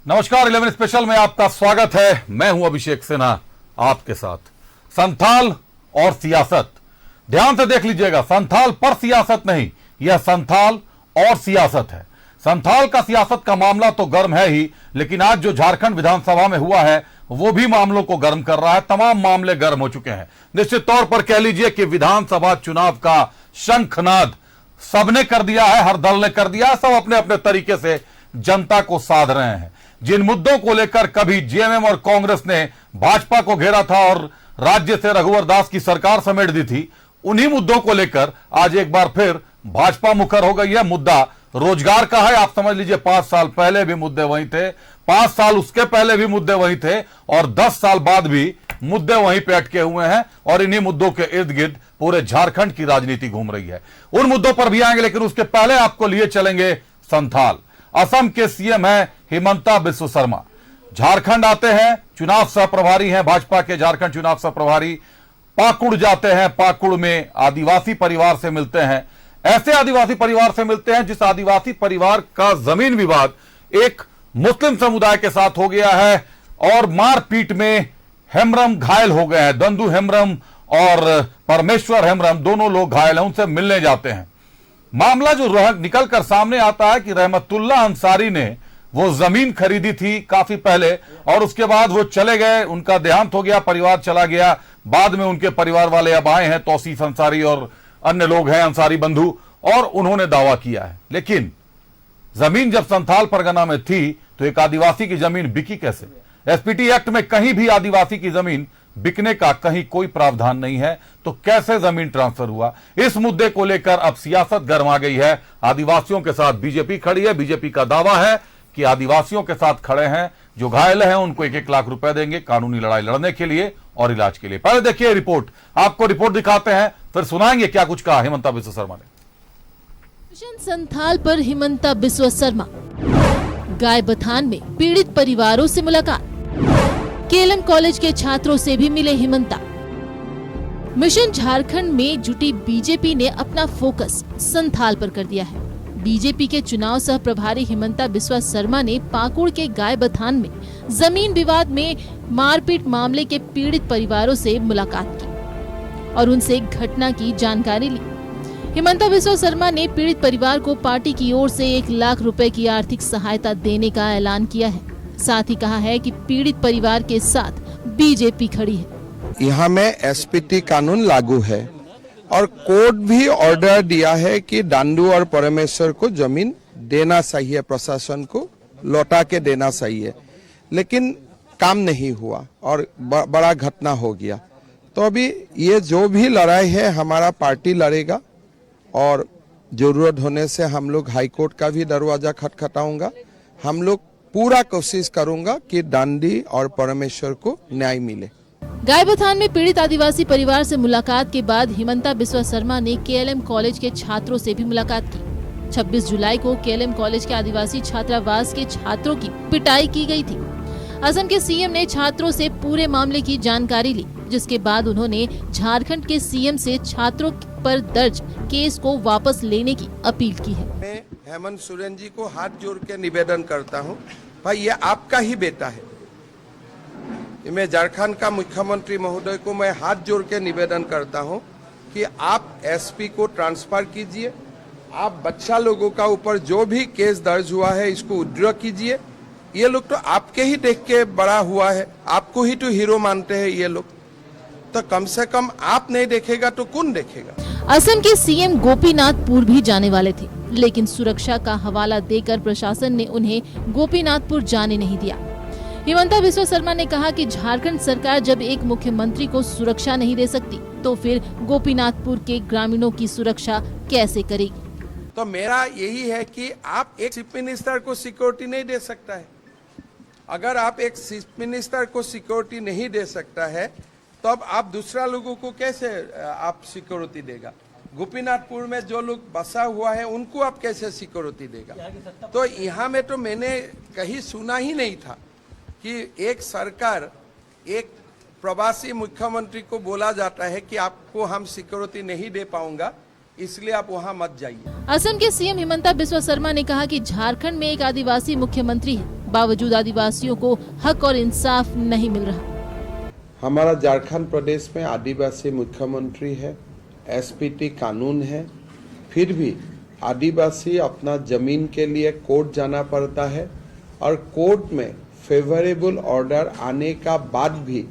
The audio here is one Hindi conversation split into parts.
नमस्कार 11 स्पेशल में आपका स्वागत है। मैं हूं अभिषेक सिन्हा आपके साथ। संथाल और सियासत, ध्यान से देख लीजिएगा। संथाल पर सियासत नहीं, यह संथाल और सियासत है। संथाल का सियासत का मामला तो गर्म है ही, लेकिन आज जो झारखंड विधानसभा में हुआ है वो भी मामलों को गर्म कर रहा है। तमाम मामले गर्म हो चुके हैं। निश्चित तौर पर कह लीजिए कि विधानसभा चुनाव का शंखनाद सबने कर दिया है, हर दल ने कर दिया है। सब अपने अपने तरीके से जनता को साध रहे हैं। जिन मुद्दों को लेकर कभी जेएमएम और कांग्रेस ने भाजपा को घेरा था और राज्य से रघुवर दास की सरकार समेट दी थी, उन्हीं मुद्दों को लेकर आज एक बार फिर भाजपा मुखर हो गई है। मुद्दा रोजगार का है। आप समझ लीजिए 5 साल पहले भी मुद्दे वही थे, 5 साल उसके पहले भी मुद्दे वही थे और 10 साल बाद भी मुद्दे वहीं पे अटके हुए हैं और इन्हीं मुद्दों के इर्द गिर्द पूरे झारखंड की राजनीति घूम रही है। उन मुद्दों पर भी आएंगे, लेकिन उसके पहले आपको लिए चलेंगे संथाल। असम के सीएम है हिमंता बिस्वा शर्मा। झारखंड आते हैं, चुनाव सह प्रभारी हैं भाजपा के झारखंड चुनाव सह प्रभारी। पाकुड़ जाते हैं, पाकुड़ में आदिवासी परिवार से मिलते हैं। ऐसे आदिवासी परिवार से मिलते हैं जिस आदिवासी परिवार का जमीन विवाद एक मुस्लिम समुदाय के साथ हो गया है और मारपीट में हेम्ब्रम घायल हो गए हैं। दंदू हेम्ब्रम और परमेश्वर हेम्ब्रम दोनों लोग घायल हैं। उनसे मिलने जाते हैं। मामला जो निकल कर सामने आता है कि रहमतुल्लाह अंसारी ने वो जमीन खरीदी थी काफी पहले और उसके बाद वो चले गए, उनका देहांत हो गया, परिवार चला गया। बाद में उनके परिवार वाले अब आए हैं, तौसीफ अंसारी और अन्य लोग हैं अंसारी बंधु, और उन्होंने दावा किया है। लेकिन जमीन जब संथाल परगना में थी तो एक आदिवासी की जमीन बिकी कैसे? एसपीटी एक्ट में कहीं भी आदिवासी की जमीन बिकने का कहीं कोई प्रावधान नहीं है, तो कैसे जमीन ट्रांसफर हुआ? इस मुद्दे को लेकर अब सियासत गर्मा गई है। आदिवासियों के साथ बीजेपी खड़ी है। बीजेपी का दावा है कि आदिवासियों के साथ खड़े हैं, जो घायल हैं उनको 1-1 लाख रुपए देंगे कानूनी लड़ाई लड़ने के लिए और इलाज के लिए। पहले देखिए रिपोर्ट, आपको रिपोर्ट दिखाते हैं, फिर सुनाएंगे क्या कुछ कहा हिमंता बिस्वा शर्मा ने। मिशन संथाल पर हिमंता बिस्वा शर्मा। गायबथान में पीड़ित परिवारों से मुलाकात। केएलएम कॉलेज के छात्रों से भी मिले हिमंता। मिशन झारखंड में जुटी बीजेपी ने अपना फोकस संथाल पर कर दिया है। बीजेपी के चुनाव सह प्रभारी हिमंता बिस्वा शर्मा ने पाकुड़ के गायबथान में जमीन विवाद में मारपीट मामले के पीड़ित परिवारों से मुलाकात की और उनसे घटना की जानकारी ली। हिमंता बिस्वा शर्मा ने पीड़ित परिवार को पार्टी की ओर से 1 लाख रुपए की आर्थिक सहायता देने का ऐलान किया है। साथ ही कहा है कि पीड़ित परिवार के साथ बीजेपी खड़ी है। यहाँ में एसपीटी कानून लागू है और कोर्ट भी ऑर्डर दिया है कि दांडू और परमेश्वर को जमीन देना चाहिए, प्रशासन को लौटा के देना चाहिए, लेकिन काम नहीं हुआ और बड़ा घटना हो गया। तो अभी ये जो भी लड़ाई है हमारा पार्टी लड़ेगा और जरूरत होने से हम लोग हाई कोर्ट का भी दरवाजा खटखटाऊंगा। हम लोग पूरा कोशिश करूंगा कि दांडी और परमेश्वर को न्याय मिले। गायबथान में पीड़ित आदिवासी परिवार से मुलाकात के बाद हिमंता बिस्वा शर्मा ने केएलएम कॉलेज के छात्रों से भी मुलाकात की। 26 जुलाई को केएलएम कॉलेज के आदिवासी छात्रावास के छात्रों की पिटाई की गई थी। असम के सीएम ने छात्रों से पूरे मामले की जानकारी ली, जिसके बाद उन्होंने झारखंड के सीएम से छात्रों पर दर्ज केस को वापस लेने की अपील की है। मैं हेमंत सोरेन जी को हाथ जोड़ के निवेदन करता हूं, भाई ये आपका ही बेटा है। मैं झारखंड का मुख्यमंत्री महोदय को मैं हाथ जोड़ के निवेदन करता हूं कि आप एसपी को ट्रांसफर कीजिए। आप बच्चा लोगों का ऊपर जो भी केस दर्ज हुआ है इसको विड्रॉ कीजिए। ये लोग तो आपके ही देख के बड़ा हुआ है, आपको ही तो हीरो मानते हैं ये लोग, तो कम से कम आप नहीं देखेगा तो कौन देखेगा? असम के सीएम गोपीनाथपुर भी जाने वाले थे, लेकिन सुरक्षा का हवाला देकर प्रशासन ने उन्हें गोपीनाथपुर जाने नहीं दिया। हिमंता बिस्वा शर्मा ने कहा कि झारखंड सरकार जब एक मुख्यमंत्री को सुरक्षा नहीं दे सकती तो फिर गोपीनाथपुर के ग्रामीणों की सुरक्षा कैसे करेगी? तो मेरा यही है कि आप एक चीफ मिनिस्टर को सिक्योरिटी नहीं दे सकता है। अगर आप एक चीफ मिनिस्टर को सिक्योरिटी नहीं दे सकता है तो अब आप दूसरा लोगों को कैसे आप सिक्योरिटी देगा? गोपीनाथपुर में जो लोग बसा हुआ है उनको आप कैसे सिक्योरिटी देगा? तो यहाँ में तो मैंने कहीं सुना ही नहीं था कि एक सरकार एक प्रवासी मुख्यमंत्री को बोला जाता है कि आपको हम सिक्योरिटी नहीं दे पाऊंगा, इसलिए आप वहां मत जाइए। असम के सीएम हिमंता बिस्वा शर्मा ने कहा कि झारखंड में एक आदिवासी मुख्यमंत्री है बावजूद आदिवासियों को हक और इंसाफ नहीं मिल रहा। हमारा झारखंड प्रदेश में आदिवासी मुख्यमंत्री है, एसपीटी कानून है, फिर भी आदिवासी अपना जमीन के लिए कोर्ट जाना पड़ता है और कोर्ट में फेवरेबल ऑर्डर आने का बाद भी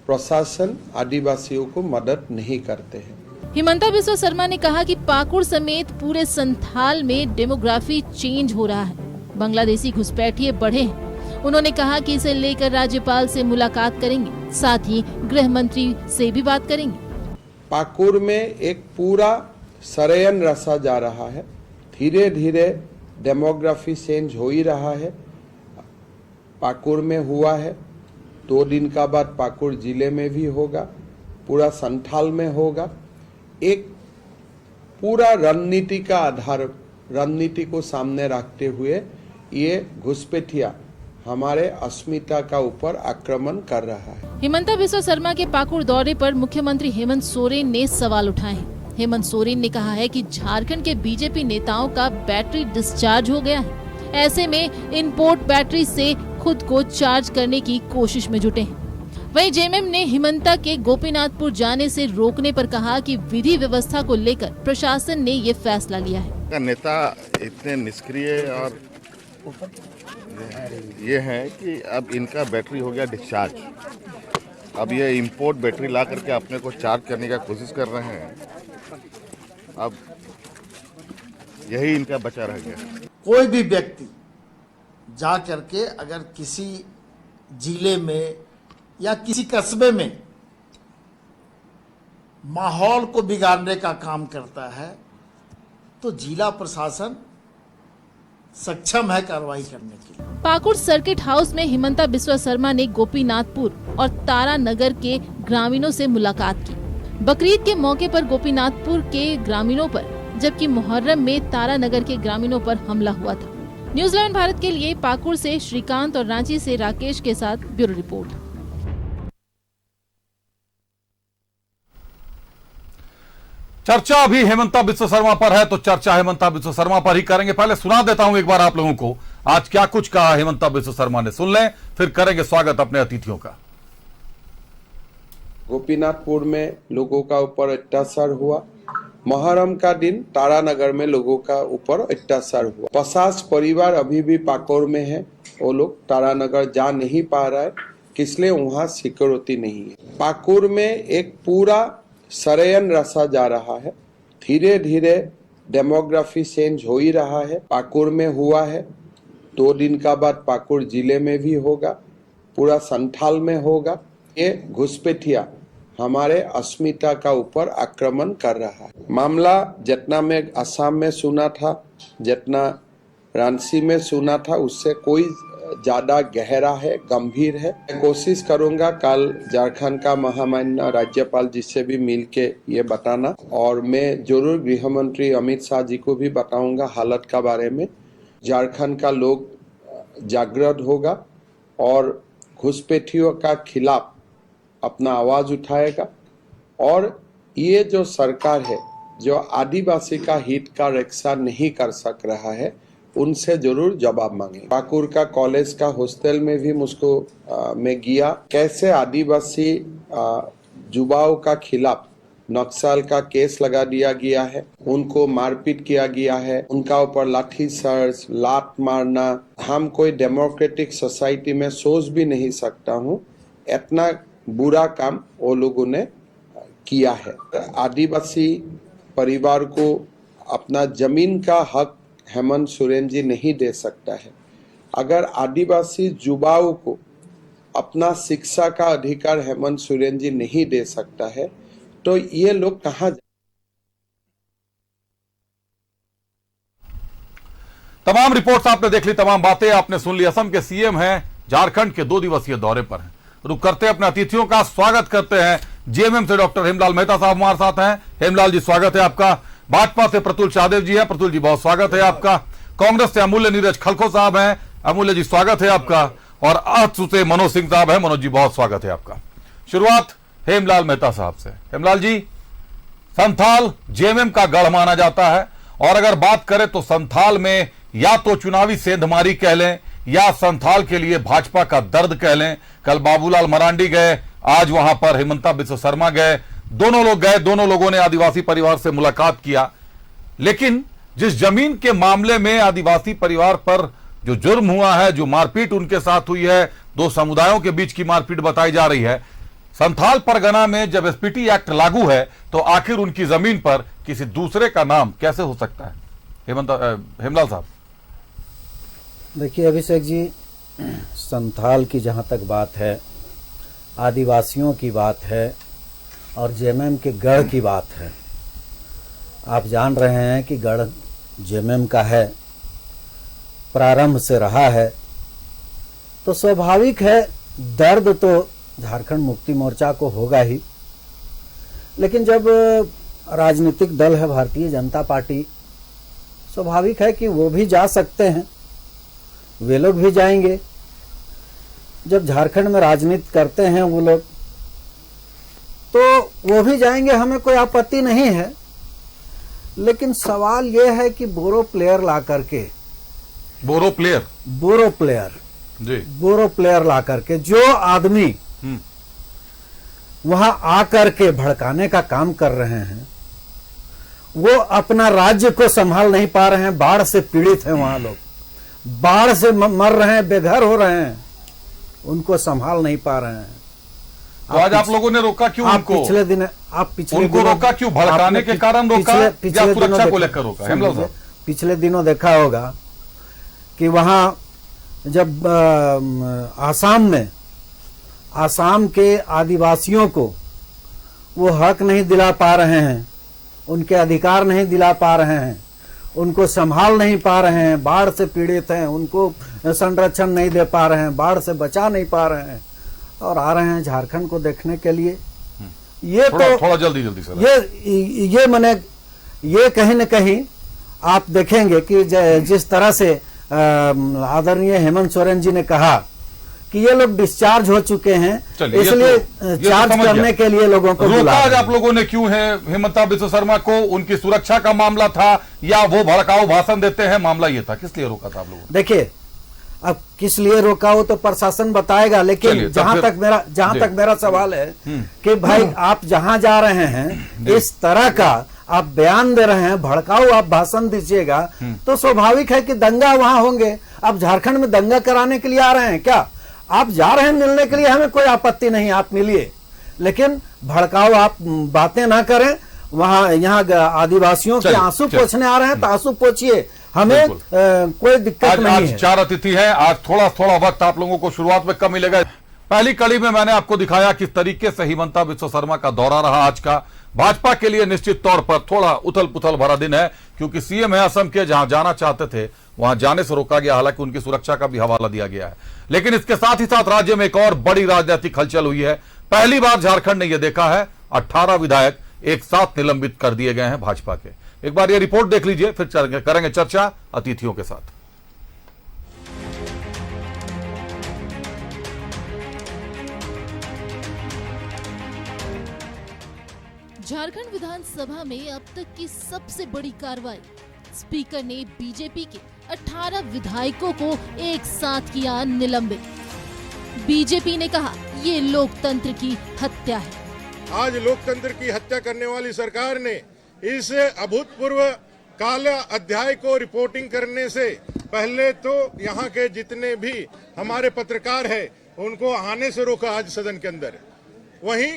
प्रशासन आदिवासियों को मदद नहीं करते हैं। हिमंता बिस्वा शर्मा ने कहा कि पाकुड़ समेत पूरे संथाल में डेमोग्राफी चेंज हो रहा है, बांग्लादेशी घुसपैठिए बढ़े हैं। उन्होंने कहा कि इसे लेकर राज्यपाल से मुलाकात करेंगे, साथ ही गृह मंत्री से भी बात करेंगे। पाकुड़ में एक पूरा षड्यंत्र रचा जा रहा है, धीरे धीरे डेमोग्राफी चेंज हो ही रहा है। पाकुड़ में हुआ है, 2 दिन का बाद पाकुड़ जिले में भी होगा, पूरा संथाल में होगा। एक पूरा रणनीति का आधार, रणनीति को सामने रखते हुए ये घुसपैठिया हमारे अस्मिता का ऊपर आक्रमण कर रहा है। हिमंता बिस्वा शर्मा के पाकुड़ दौरे पर मुख्यमंत्री हेमंत सोरेन ने सवाल उठाए हैं। हेमंत सोरेन ने कहा है कि झारखंड के बीजेपी नेताओं का बैटरी डिस्चार्ज हो गया है, ऐसे में इंपोर्ट बैटरी से खुद को चार्ज करने की कोशिश में जुटे हैं। वहीं जेएमएम ने हिमंता के गोपीनाथपुर जाने से रोकने पर कहा कि विधि व्यवस्था को लेकर प्रशासन ने ये फैसला लिया है। नेता इतने निष्क्रिय और ये है कि अब इनका बैटरी हो गया डिस्चार्ज। अब ये इंपोर्ट बैटरी ला करके अपने को चार्ज करने का कोशिश कर रहे हैं। अब यही इनका बचा रह गया। कोई भी व्यक्ति जा करके अगर किसी जिले में या किसी कस्बे में माहौल को बिगाड़ने का काम करता है तो जिला प्रशासन सक्षम है कार्रवाई करने के लिए। पाकुड़ सर्किट हाउस में हिमंता बिस्वा शर्मा ने गोपीनाथपुर और तारा नगर के ग्रामीणों से मुलाकात की। बकरीद के मौके पर गोपीनाथपुर के ग्रामीणों पर, जबकि मुहर्रम में तारा नगर के ग्रामीणों पर हमला हुआ था। न्यूज़ 11 भारत के लिए पाकुड़ से श्रीकांत और रांची से राकेश के साथ ब्यूरो रिपोर्ट। चर्चा अभी हेमंता बिस्वा शर्मा पर है, तो चर्चा हेमंता बिस्वा शर्मा पर ही करेंगे। पहले सुना देता हूं एक बार आप लोगों को आज क्या कुछ कहा हेमंता बिस्वा शर्मा ने, सुन लें, फिर करेंगे स्वागत अपने अतिथियों का। गोपीनाथपुर में लोगों का ऊपर अत्याचार हुआ, मुहर्रम का दिन तारानगर में लोगों का ऊपर अत्याचार हुआ। 50 परिवार अभी भी पाकुड़ में है, वो लोग तारानगर जा नहीं पा रहा है, इसलिए वहाँ सिक्योरिटी नहीं है। पाकुड़ में एक पूरा षड्यंत्र रचा जा रहा है, धीरे धीरे डेमोग्राफी चेंज हो ही रहा है। पाकुड़ में हुआ है, 2 दिन का बाद पाकुड़ जिले में भी होगा, पूरा संथाल में होगा। ये घुसपैठिया हमारे अस्मिता का ऊपर आक्रमण कर रहा है। मामला जितना में असम में सुना था, जितना रांची में सुना था, उससे कोई ज्यादा गहरा है, गंभीर है। मैं कोशिश करूंगा कल झारखंड का महामान्य राज्यपाल जी से भी मिल के ये बताना, और मैं जरूर गृह मंत्री अमित शाह जी को भी बताऊंगा हालत का बारे में। झारखंड का लोग जागृत होगा और घुसपैठियों का खिलाफ अपना आवाज उठाएगा, और ये जो सरकार है जो आदिवासी का हित का रक्षा नहीं कर सक रहा है, उनसे जरूर जवाब मांगे। पाकुड़ का कॉलेज का हॉस्टल में भी मुझको मैं गया, कैसे आदिवासी युवाओं का खिलाफ नक्सल का केस लगा दिया गया है, उनको मारपीट किया गया है, उनका ऊपर लाठी चार्ज, लात मारना। हम कोई डेमोक्रेटिक सोसाइटी में सोच भी नहीं सकता हूँ इतना बुरा काम वो लोगों ने किया है। आदिवासी परिवार को अपना जमीन का हक हेमंत सोरेन जी नहीं दे सकता है। अगर आदिवासी युवाओं को अपना शिक्षा का अधिकार हेमंत सोरेन जी नहीं दे सकता है, तो ये लोग कहाँ जाए? तमाम रिपोर्ट्स आपने देख ली, तमाम बातें आपने सुन ली। असम के सीएम हैं, झारखंड के 2 दिवसीय दौरे पर हैं। रुक करते हैं अपने अतिथियों का, स्वागत करते हैं जेएमएम से डॉक्टर हेमलाल मेहता साहब हमारे साथ हैं। हेमलाल जी स्वागत है आपका। भाजपा से प्रतुल शाहदेव जी हैं। प्रतुल जी बहुत स्वागत है आपका। कांग्रेस से अमूल्य नीरज खलखो साहब हैं। अमूल्य जी स्वागत है आपका। और अहतु से मनोज सिंह साहब हैं। मनोज जी बहुत स्वागत है आपका। शुरुआत हेमलाल मेहता साहब से। हेमलाल जी, संथाल जेएमएम का गढ़ माना जाता है, और अगर बात करें तो संथाल में या तो चुनावी सेंधमारी कह लें या संथाल के लिए भाजपा का दर्द कह लें। कल बाबूलाल मरांडी गए, आज वहां पर हिमंता बिस्वा शर्मा गए, दोनों लोग गए, दोनों लोगों ने आदिवासी परिवार से मुलाकात किया। लेकिन जिस जमीन के मामले में आदिवासी परिवार पर जो जुर्म हुआ है, जो मारपीट उनके साथ हुई है, दो समुदायों के बीच की मारपीट बताई जा रही है, संथाल परगना में जब एसपीटी एक्ट लागू है तो आखिर उनकी जमीन पर किसी दूसरे का नाम कैसे हो सकता है? हेमलाल साहब। देखिए अभिषेक जी, संथाल की जहाँ तक बात है, आदिवासियों की बात है और जेएमएम के गढ़ की बात है। आप जान रहे हैं कि गढ़ जेएमएम का है, प्रारंभ से रहा है, तो स्वाभाविक है दर्द तो झारखंड मुक्ति मोर्चा को होगा ही। लेकिन जब राजनीतिक दल है भारतीय जनता पार्टी, स्वाभाविक है कि वो भी जा सकते हैं, वे लोग भी जाएंगे। जब झारखंड में राजनीति करते हैं वो लोग, तो वो भी जाएंगे, हमें कोई आपत्ति नहीं है। लेकिन सवाल ये है कि बोरो प्लेयर ला करके, बोरो प्लेयर ला करके जो आदमी वहां आकर के भड़काने का काम कर रहे हैं, वो अपना राज्य को संभाल नहीं पा रहे हैं। बाढ़ से पीड़ित हैं वहां लोग, बाढ़ से मर रहे हैं, बेघर हो रहे हैं, उनको संभाल नहीं पा रहे हैं। तो आज आप लोगों ने रोका क्यों उनको? पिछले दिन उनको रोका क्यों? भड़काने के कारण रोका या सुरक्षा को लेकर रोका? हेमलाल साहब, पिछले दिनों देखा होगा कि वहां जब आसाम के आदिवासियों को वो हक नहीं दिला पा रहे हैं, उनके अधिकार नहीं दिला पा रहे हैं, उनको संभाल नहीं पा रहे हैं, बाढ़ से पीड़ित हैं, उनको संरक्षण नहीं दे पा रहे हैं, बाढ़ से बचा नहीं पा रहे हैं, और आ रहे हैं झारखंड को देखने के लिए। ये थोड़ा जल्दी सर, ये मैंने ये कहीं न कहीं आप देखेंगे कि जिस तरह से आदरणीय हेमंत सोरेन जी ने कहा कि ये लोग डिस्चार्ज हो चुके हैं, इसलिए चार्ज करने के लिए लोगों को रोका आज आप लोगों ने क्यों है? हिमंता बिस्वा शर्मा को उनकी सुरक्षा का मामला था या वो भड़काऊ भाषण देते हैं, मामला ये था? किस लिए रोका था आप लोगों ने? देखिए, अब किस लिए रोका हो तो प्रशासन बताएगा, लेकिन जहां तक मेरा सवाल है कि भाई आप जहां जा रहे हैं, इस तरह का आप बयान दे रहे हैं, भड़काऊ आप भाषण दीजिएगा, तो स्वाभाविक है कि दंगा वहां होंगे। आप झारखंड में दंगा कराने के लिए आ रहे हैं क्या? आप जा रहे हैं मिलने के लिए, हमें कोई आपत्ति नहीं, आप मिलिए, लेकिन भड़काऊ आप बातें ना करें। वहां यहाँ आदिवासियों के आंसू पोंछने आ रहे हैं तो आंसू पोंछिए, हमें कोई दिक्कत नहीं है। 4 अतिथि हैं, आज थोड़ा वक्त आप लोगों को शुरुआत में कम मिलेगा। पहली कड़ी में मैंने आपको दिखाया किस तरीके से हिमंता बिस्वा शर्मा का दौरा रहा आज का। भाजपा के लिए निश्चित तौर पर थोड़ा उथल पुथल भरा दिन है, क्योंकि सीएम है असम के, जहां जाना चाहते थे वहां जाने से रोका गया, हालांकि उनकी सुरक्षा का भी हवाला दिया गया है। लेकिन इसके साथ ही साथ राज्य में एक और बड़ी राजनीतिक हलचल हुई है। पहली बार झारखंड ने यह देखा है 18 विधायक एक साथ निलंबित कर दिए गए हैं भाजपा के। एक बार यह रिपोर्ट देख लीजिए, फिर करेंगे चर्चा अतिथियों के साथ। झारखंड विधानसभा में अब तक की सबसे बड़ी कार्रवाई, स्पीकर ने बीजेपी के 18 विधायकों को एक साथ किया निलंबित। बीजेपी ने कहा ये लोकतंत्र की हत्या है। आज लोकतंत्र की हत्या करने वाली सरकार ने इस अभूतपूर्व काला अध्याय को रिपोर्टिंग करने से पहले तो यहाँ के जितने भी हमारे पत्रकार हैं उनको आने से रोका आज सदन के अंदर। वहीं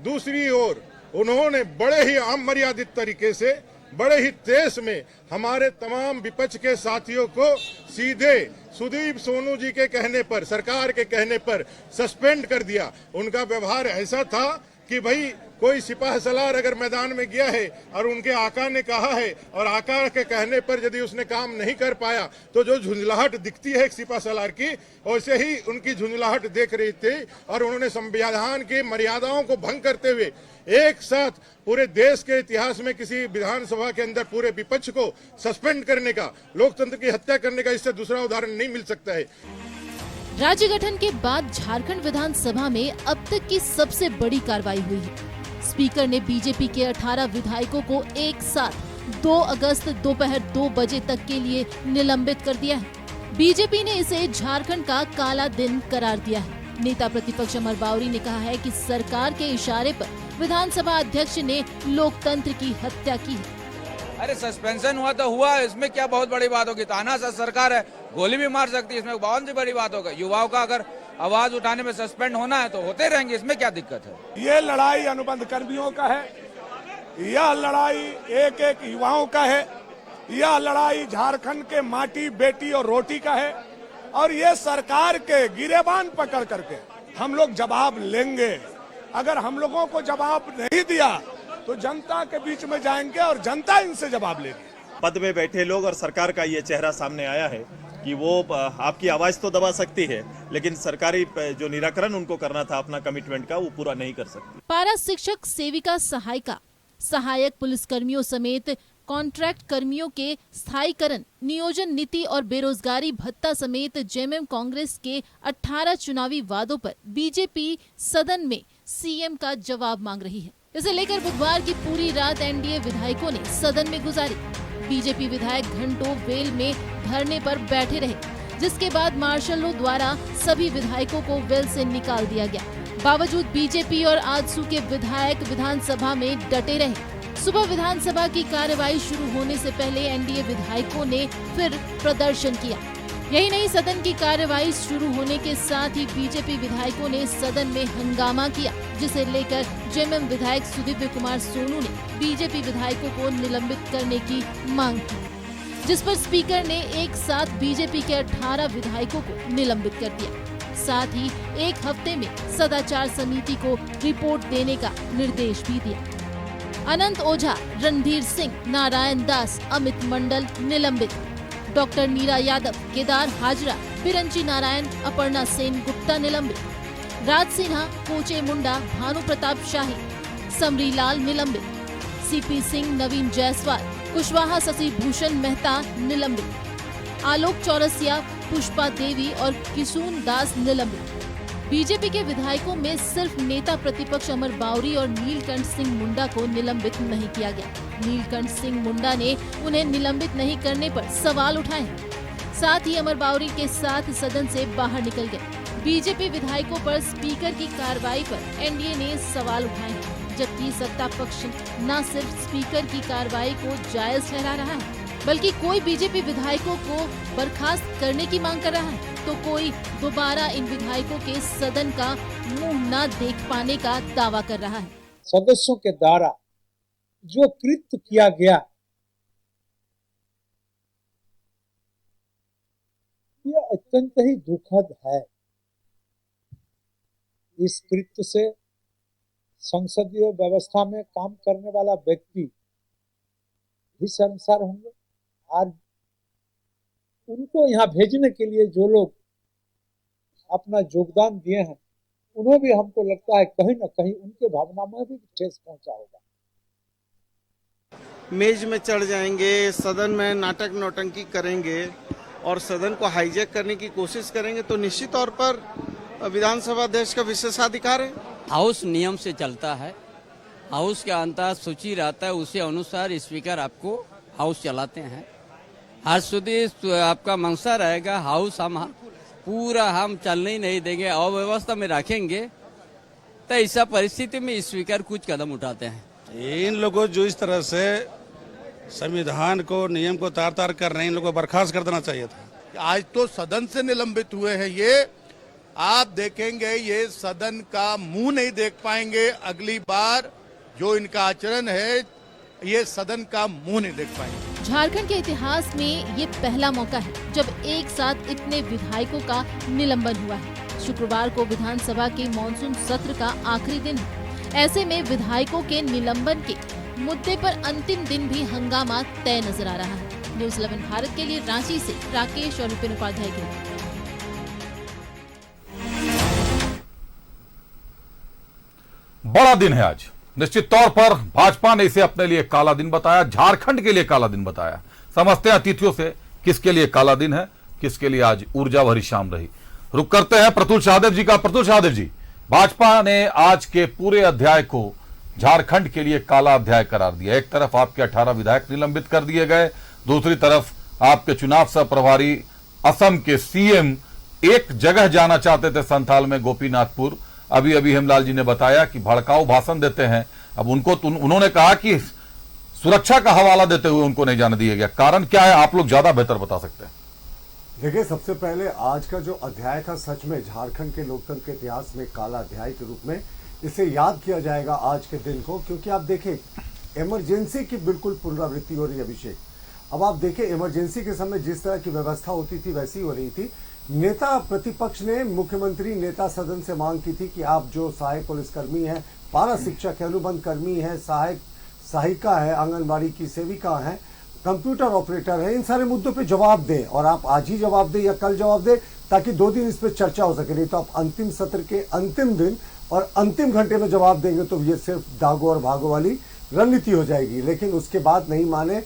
दूसरी ओर उन्होंने बड़े ही अमर्यादित तरीके से, बड़े ही तेज में हमारे तमाम विपक्ष के साथियों को सीधे सुदीप सोनू जी के कहने पर, सरकार के कहने पर सस्पेंड कर दिया। उनका व्यवहार ऐसा था कि भाई कोई सिपाही सलार अगर मैदान में गया है और उनके आका ने कहा है और आका के कहने पर यदि उसने काम नहीं कर पाया तो जो झुंझलाहट दिखती है एक सिपाही सलार की, वैसे ही उनकी झुंझलाहट देख रही थी। और उन्होंने संविधान की मर्यादाओं को भंग करते हुए एक साथ पूरे देश के इतिहास में किसी विधानसभा के अंदर पूरे विपक्ष को सस्पेंड करने का, लोकतंत्र की हत्या करने का इससे दूसरा उदाहरण नहीं मिल सकता है। राज्य गठन के बाद झारखंड विधानसभा में अब तक की सबसे बड़ी कार्रवाई हुई है। स्पीकर ने बीजेपी के 18 विधायकों को एक साथ 2 अगस्त दोपहर 2 बजे तक के लिए निलंबित कर दिया है। बीजेपी ने इसे झारखंड का काला दिन करार दिया है। नेता प्रतिपक्ष अमर बावरी ने कहा है कि सरकार के इशारे पर विधानसभा अध्यक्ष ने लोकतंत्र की हत्या की है। अरे सस्पेंशन हुआ तो हुआ, इसमें क्या बहुत बड़ी बात होगी। तानाशाह सरकार है, गोली भी मार सकती है, इसमें बहुत सी बड़ी बात होगी। युवाओं का अगर आवाज उठाने में सस्पेंड होना है तो होते रहेंगे, इसमें क्या दिक्कत है। ये लड़ाई अनुबंध कर्मियों का है, यह लड़ाई एक एक युवाओं का है, यह लड़ाई झारखंड के माटी बेटी और रोटी का है। और ये सरकार के गिरेबान पकड़ करके हम लोग जवाब लेंगे। अगर हम लोगों को जवाब नहीं दिया तो जनता के बीच में जाएंगे और जनता इनसे जवाब लेगी। पद में बैठे लोग और सरकार का ये चेहरा सामने आया है कि वो आपकी आवाज तो दबा सकती है, लेकिन सरकारी जो निराकरण उनको करना था अपना कमिटमेंट का, वो पूरा नहीं कर सकती। पारा शिक्षक, सेविका, सहायिका, सहायक पुलिसकर्मियों समेत कॉन्ट्रैक्ट कर्मियों के स्थायीकरण, नियोजन नीति और बेरोजगारी भत्ता समेत जेएमएम कांग्रेस के 18 चुनावी वादों पर बीजेपी सदन में सीएम का जवाब मांग रही है। इसे लेकर बुधवार की पूरी रात एनडीए विधायकों ने सदन में गुजारी। बीजेपी विधायक घंटों वेल में धरने पर बैठे रहे, जिसके बाद मार्शलों द्वारा सभी विधायकों को वेल से निकाल दिया गया। बावजूद बीजेपी और आजसू के विधायक विधानसभा में डटे रहे। सुबह विधानसभा की कार्यवाही शुरू होने से पहले एनडीए विधायकों ने फिर प्रदर्शन किया। यही नहीं, सदन की कार्यवाही शुरू होने के साथ ही बीजेपी विधायकों ने सदन में हंगामा किया, जिसे लेकर जेएमएम विधायक सुदीव्य कुमार सोनू ने बीजेपी विधायकों को निलंबित करने की मांग की, जिस पर स्पीकर ने एक साथ बीजेपी के 18 विधायकों को निलंबित कर दिया। साथ ही एक हफ्ते में सदाचार समिति को रिपोर्ट देने का निर्देश भी दिया। अनंत ओझा, रणधीर सिंह, नारायण दास, अमित मंडल निलंबित। डॉक्टर नीरा यादव, केदार हाजरा, बिरंची नारायण, अपर्णा सेन गुप्ता निलंबित। राज सिन्हा, कोचे मुंडा, भानु प्रताप शाही, समरी लाल निलंबित। सीपी सिंह, नवीन जायसवाल, कुशवाहा शशि भूषण मेहता निलंबित। आलोक चौरसिया, पुष्पा देवी और किशुन दास निलंबित। बीजेपी के विधायकों में सिर्फ नेता प्रतिपक्ष अमर बावरी और नीलकंठ सिंह मुंडा को निलंबित नहीं किया गया। नीलकंठ सिंह मुंडा ने उन्हें निलंबित नहीं करने पर सवाल उठाए। साथ ही अमर बावरी के साथ सदन से बाहर निकल गए। बीजेपी विधायकों पर स्पीकर की कार्रवाई पर एनडीए ने सवाल उठाए, जबकि सत्ता पक्ष न सिर्फ स्पीकर की कार्रवाई को जायज ठहरा रहा है, बल्कि कोई बीजेपी विधायकों को बर्खास्त करने की मांग कर रहा है, तो कोई दोबारा इन विधायकों के सदन का मुंह न देख पाने का दावा कर रहा है। सदस्यों के द्वारा जो कृत्य किया गया, यह अत्यंत ही दुखद है। इस कृत्य से संसदीय व्यवस्था में काम करने वाला व्यक्ति भी शर्मसार होंगे। आज उनको यहाँ भेजने के लिए जो लोग अपना योगदान दिए हैं, उन्हें भी हमको लगता है कहीं न कहीं उनके भावना में भी ठेस पहुंचा होगा। मेज में चढ़ जाएंगे, सदन में नाटक नौटंकी करेंगे और सदन को हाईजैक करने की कोशिश करेंगे, तो निश्चित तौर पर विधानसभा अध्यक्ष का विशेषाधिकार है। हाउस नियम से चलता है, हाउस के अंतर सूची रहता है, उसी अनुसार स्पीकर आपको हाउस चलाते हैं। आज सुधी आपका मंशा रहेगा, हाउस हम चलने ही नहीं देंगे, अव्यवस्था में रखेंगे, तो ऐसा परिस्थिति में स्पीकर कुछ कदम उठाते हैं। इन लोगों जो इस तरह से संविधान को, नियम को तार तार कर रहे हैं, इन लोगों को बर्खास्त कर देना चाहिए था। आज तो सदन से निलंबित हुए हैं, ये आप देखेंगे ये सदन का मुंह नहीं देख पाएंगे। अगली बार जो इनका आचरण है, ये सदन का मुंह नहीं देख पाएंगे। झारखंड के इतिहास में ये पहला मौका है जब एक साथ इतने विधायकों का निलंबन हुआ है। शुक्रवार को विधानसभा के मॉनसून सत्र का आखिरी दिन है। ऐसे में विधायकों के निलंबन के मुद्दे पर अंतिम दिन भी हंगामा तय नजर आ रहा है। न्यूज़ 11 भारत के लिए रांची से राकेश और विपिन उपाध्याय की रिपोर्ट। बड़ा दिन है आज। निश्चित तौर पर भाजपा ने इसे अपने लिए काला दिन बताया, झारखंड के लिए काला दिन बताया। समझते हैं अतिथियों से किसके लिए काला दिन है, किसके लिए आज ऊर्जा भरी शाम रही। रुक करते हैं प्रतुल शाहदेव जी का। प्रतुल शाहदेव जी, भाजपा ने आज के पूरे अध्याय को झारखंड के लिए काला अध्याय करार दिया। एक तरफ आपके 18 विधायक निलंबित कर दिए गए, दूसरी तरफ आपके चुनाव सह प्रभारी असम के सीएम एक जगह जाना चाहते थे संथाल में, गोपीनाथपुर। अभी अभी हेमलाल जी ने बताया कि भड़काऊ भाषण देते हैं। अब उनको उन्होंने कहा कि सुरक्षा का हवाला देते हुए उनको नहीं जाने दिया गया। कारण क्या है, आप लोग ज्यादा बेहतर बता सकते हैं। देखिए, सबसे पहले आज का जो अध्याय था सच में झारखंड के लोकतंत्र के इतिहास में काला अध्याय के रूप में इसे याद किया जाएगा आज के दिन को, क्योंकि आप देखें इमरजेंसी की बिल्कुल पुनरावृत्ति हो रही है अभिषेक। अब आप देखें इमरजेंसी के समय जिस तरह की व्यवस्था होती थी वैसी हो रही थी। नेता प्रतिपक्ष ने मुख्यमंत्री नेता सदन से मांग की थी कि आप जो सहायक पुलिसकर्मी हैं, पारा शिक्षक है, अनुबंध कर्मी है, सहायिका है, आंगनबाड़ी की सेविका है, कंप्यूटर ऑपरेटर है, इन सारे मुद्दों पे जवाब दें और आप आज ही जवाब दें या कल जवाब दें, ताकि 2 दिन इस पर चर्चा हो सके। नहीं तो आप अंतिम सत्र के अंतिम दिन और अंतिम घंटे में जवाब देंगे तो ये सिर्फ दागो और भागो वाली रणनीति हो जाएगी। लेकिन उसके बाद नहीं माने।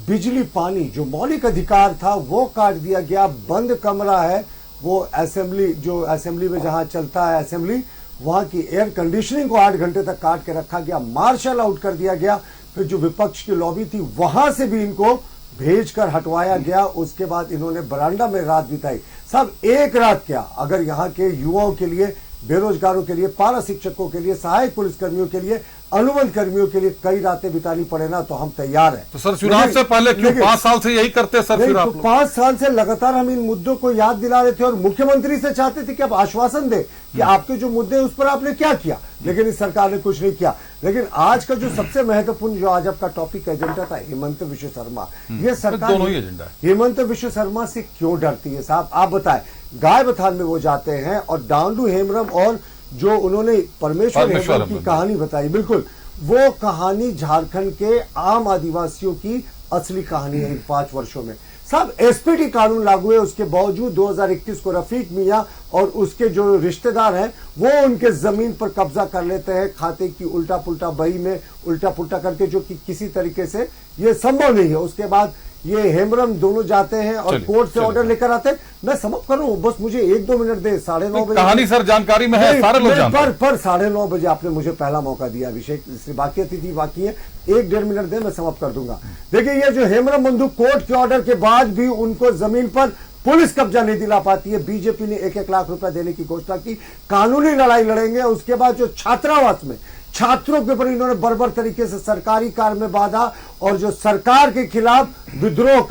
बिजली पानी जो मौलिक अधिकार था वो काट दिया गया। बंद कमरा है वो असेंबली में जहां चलता है असेंबली, वहां की एयर कंडीशनिंग को 8 घंटे तक काट के रखा गया, मार्शल आउट कर दिया गया। फिर जो विपक्ष की लॉबी थी वहां से भी इनको भेजकर हटवाया गया। उसके बाद इन्होंने बरामदा में रात बिताई। सब एक रात क्या, अगर यहाँ के युवाओं के लिए, बेरोजगारों के लिए, पारा शिक्षकों के लिए, सहायक पुलिसकर्मियों के लिए, अनुबंध कर्मियों के लिए कई रातें बितानी पड़े ना, तो हम तैयार हैं। तो सर चुनाव से पहले क्यों 5 साल से यही करते सर? फिर आप 5 साल से लगातार हम इन मुद्दों को याद दिला रहे थे और मुख्यमंत्री से चाहते थे कि आप आश्वासन दें कि आपके जो मुद्दे उस पर आपने क्या किया, लेकिन इस सरकार ने कुछ नहीं किया। लेकिन आज का जो सबसे महत्वपूर्ण जो आज आपका टॉपिक एजेंडा था, हेमंत विश्व शर्मा, ये सरकार दोनों ही एजेंडा है। हेमंत विश्व शर्मा से क्यों डरती है साहब? आप बताएं। गाय बथान में वो जाते हैं और डांडू हेमरम और जो उन्होंने परमेश्वर हेमरम की कहानी बताई, बिल्कुल वो कहानी झारखंड के आम आदिवासियों की असली कहानी है इन 5 वर्षों में। सब एसपीटी कानून लागू है, उसके बावजूद 2021 को रफीक मियां और उसके जो रिश्तेदार हैं वो उनके जमीन पर कब्जा कर लेते हैं, खाते की उल्टा पुल्टा बही में उल्टा पुल्टा करके, जो कि किसी तरीके से ये संभव नहीं है। उसके बाद ये हेमरम दोनों जाते हैं और कोर्ट से ऑर्डर लेकर आते हैं। मैं समाप्त करूं, बस मुझे 1-2 मिनट दे। 9:30 बजे कहानी सर जानकारी में है, सारे लोग जानते हैं। पर 9:30 बजे आपने मुझे पहला मौका दिया अभिषेक, इसलिए बाकी अतिथि बाकी है, 1-1.5 मिनट दे, मैं समाप्त कर दूंगा। देखिए, ये जो हेमरम बंधु कोर्ट के ऑर्डर के बाद भी उनको जमीन पर पुलिस कब्जा नहीं दिला पाती है। बीजेपी ने 1-1 लाख रुपए देने की घोषणा की, कानूनी लड़ाई लड़ेंगे। उसके बाद जो छात्रावास में छात्रों के ऊपर इन्होंने बर्बर तरीके से सरकारी कार में बांधा और जो सरकार के खिलाफ द्रोह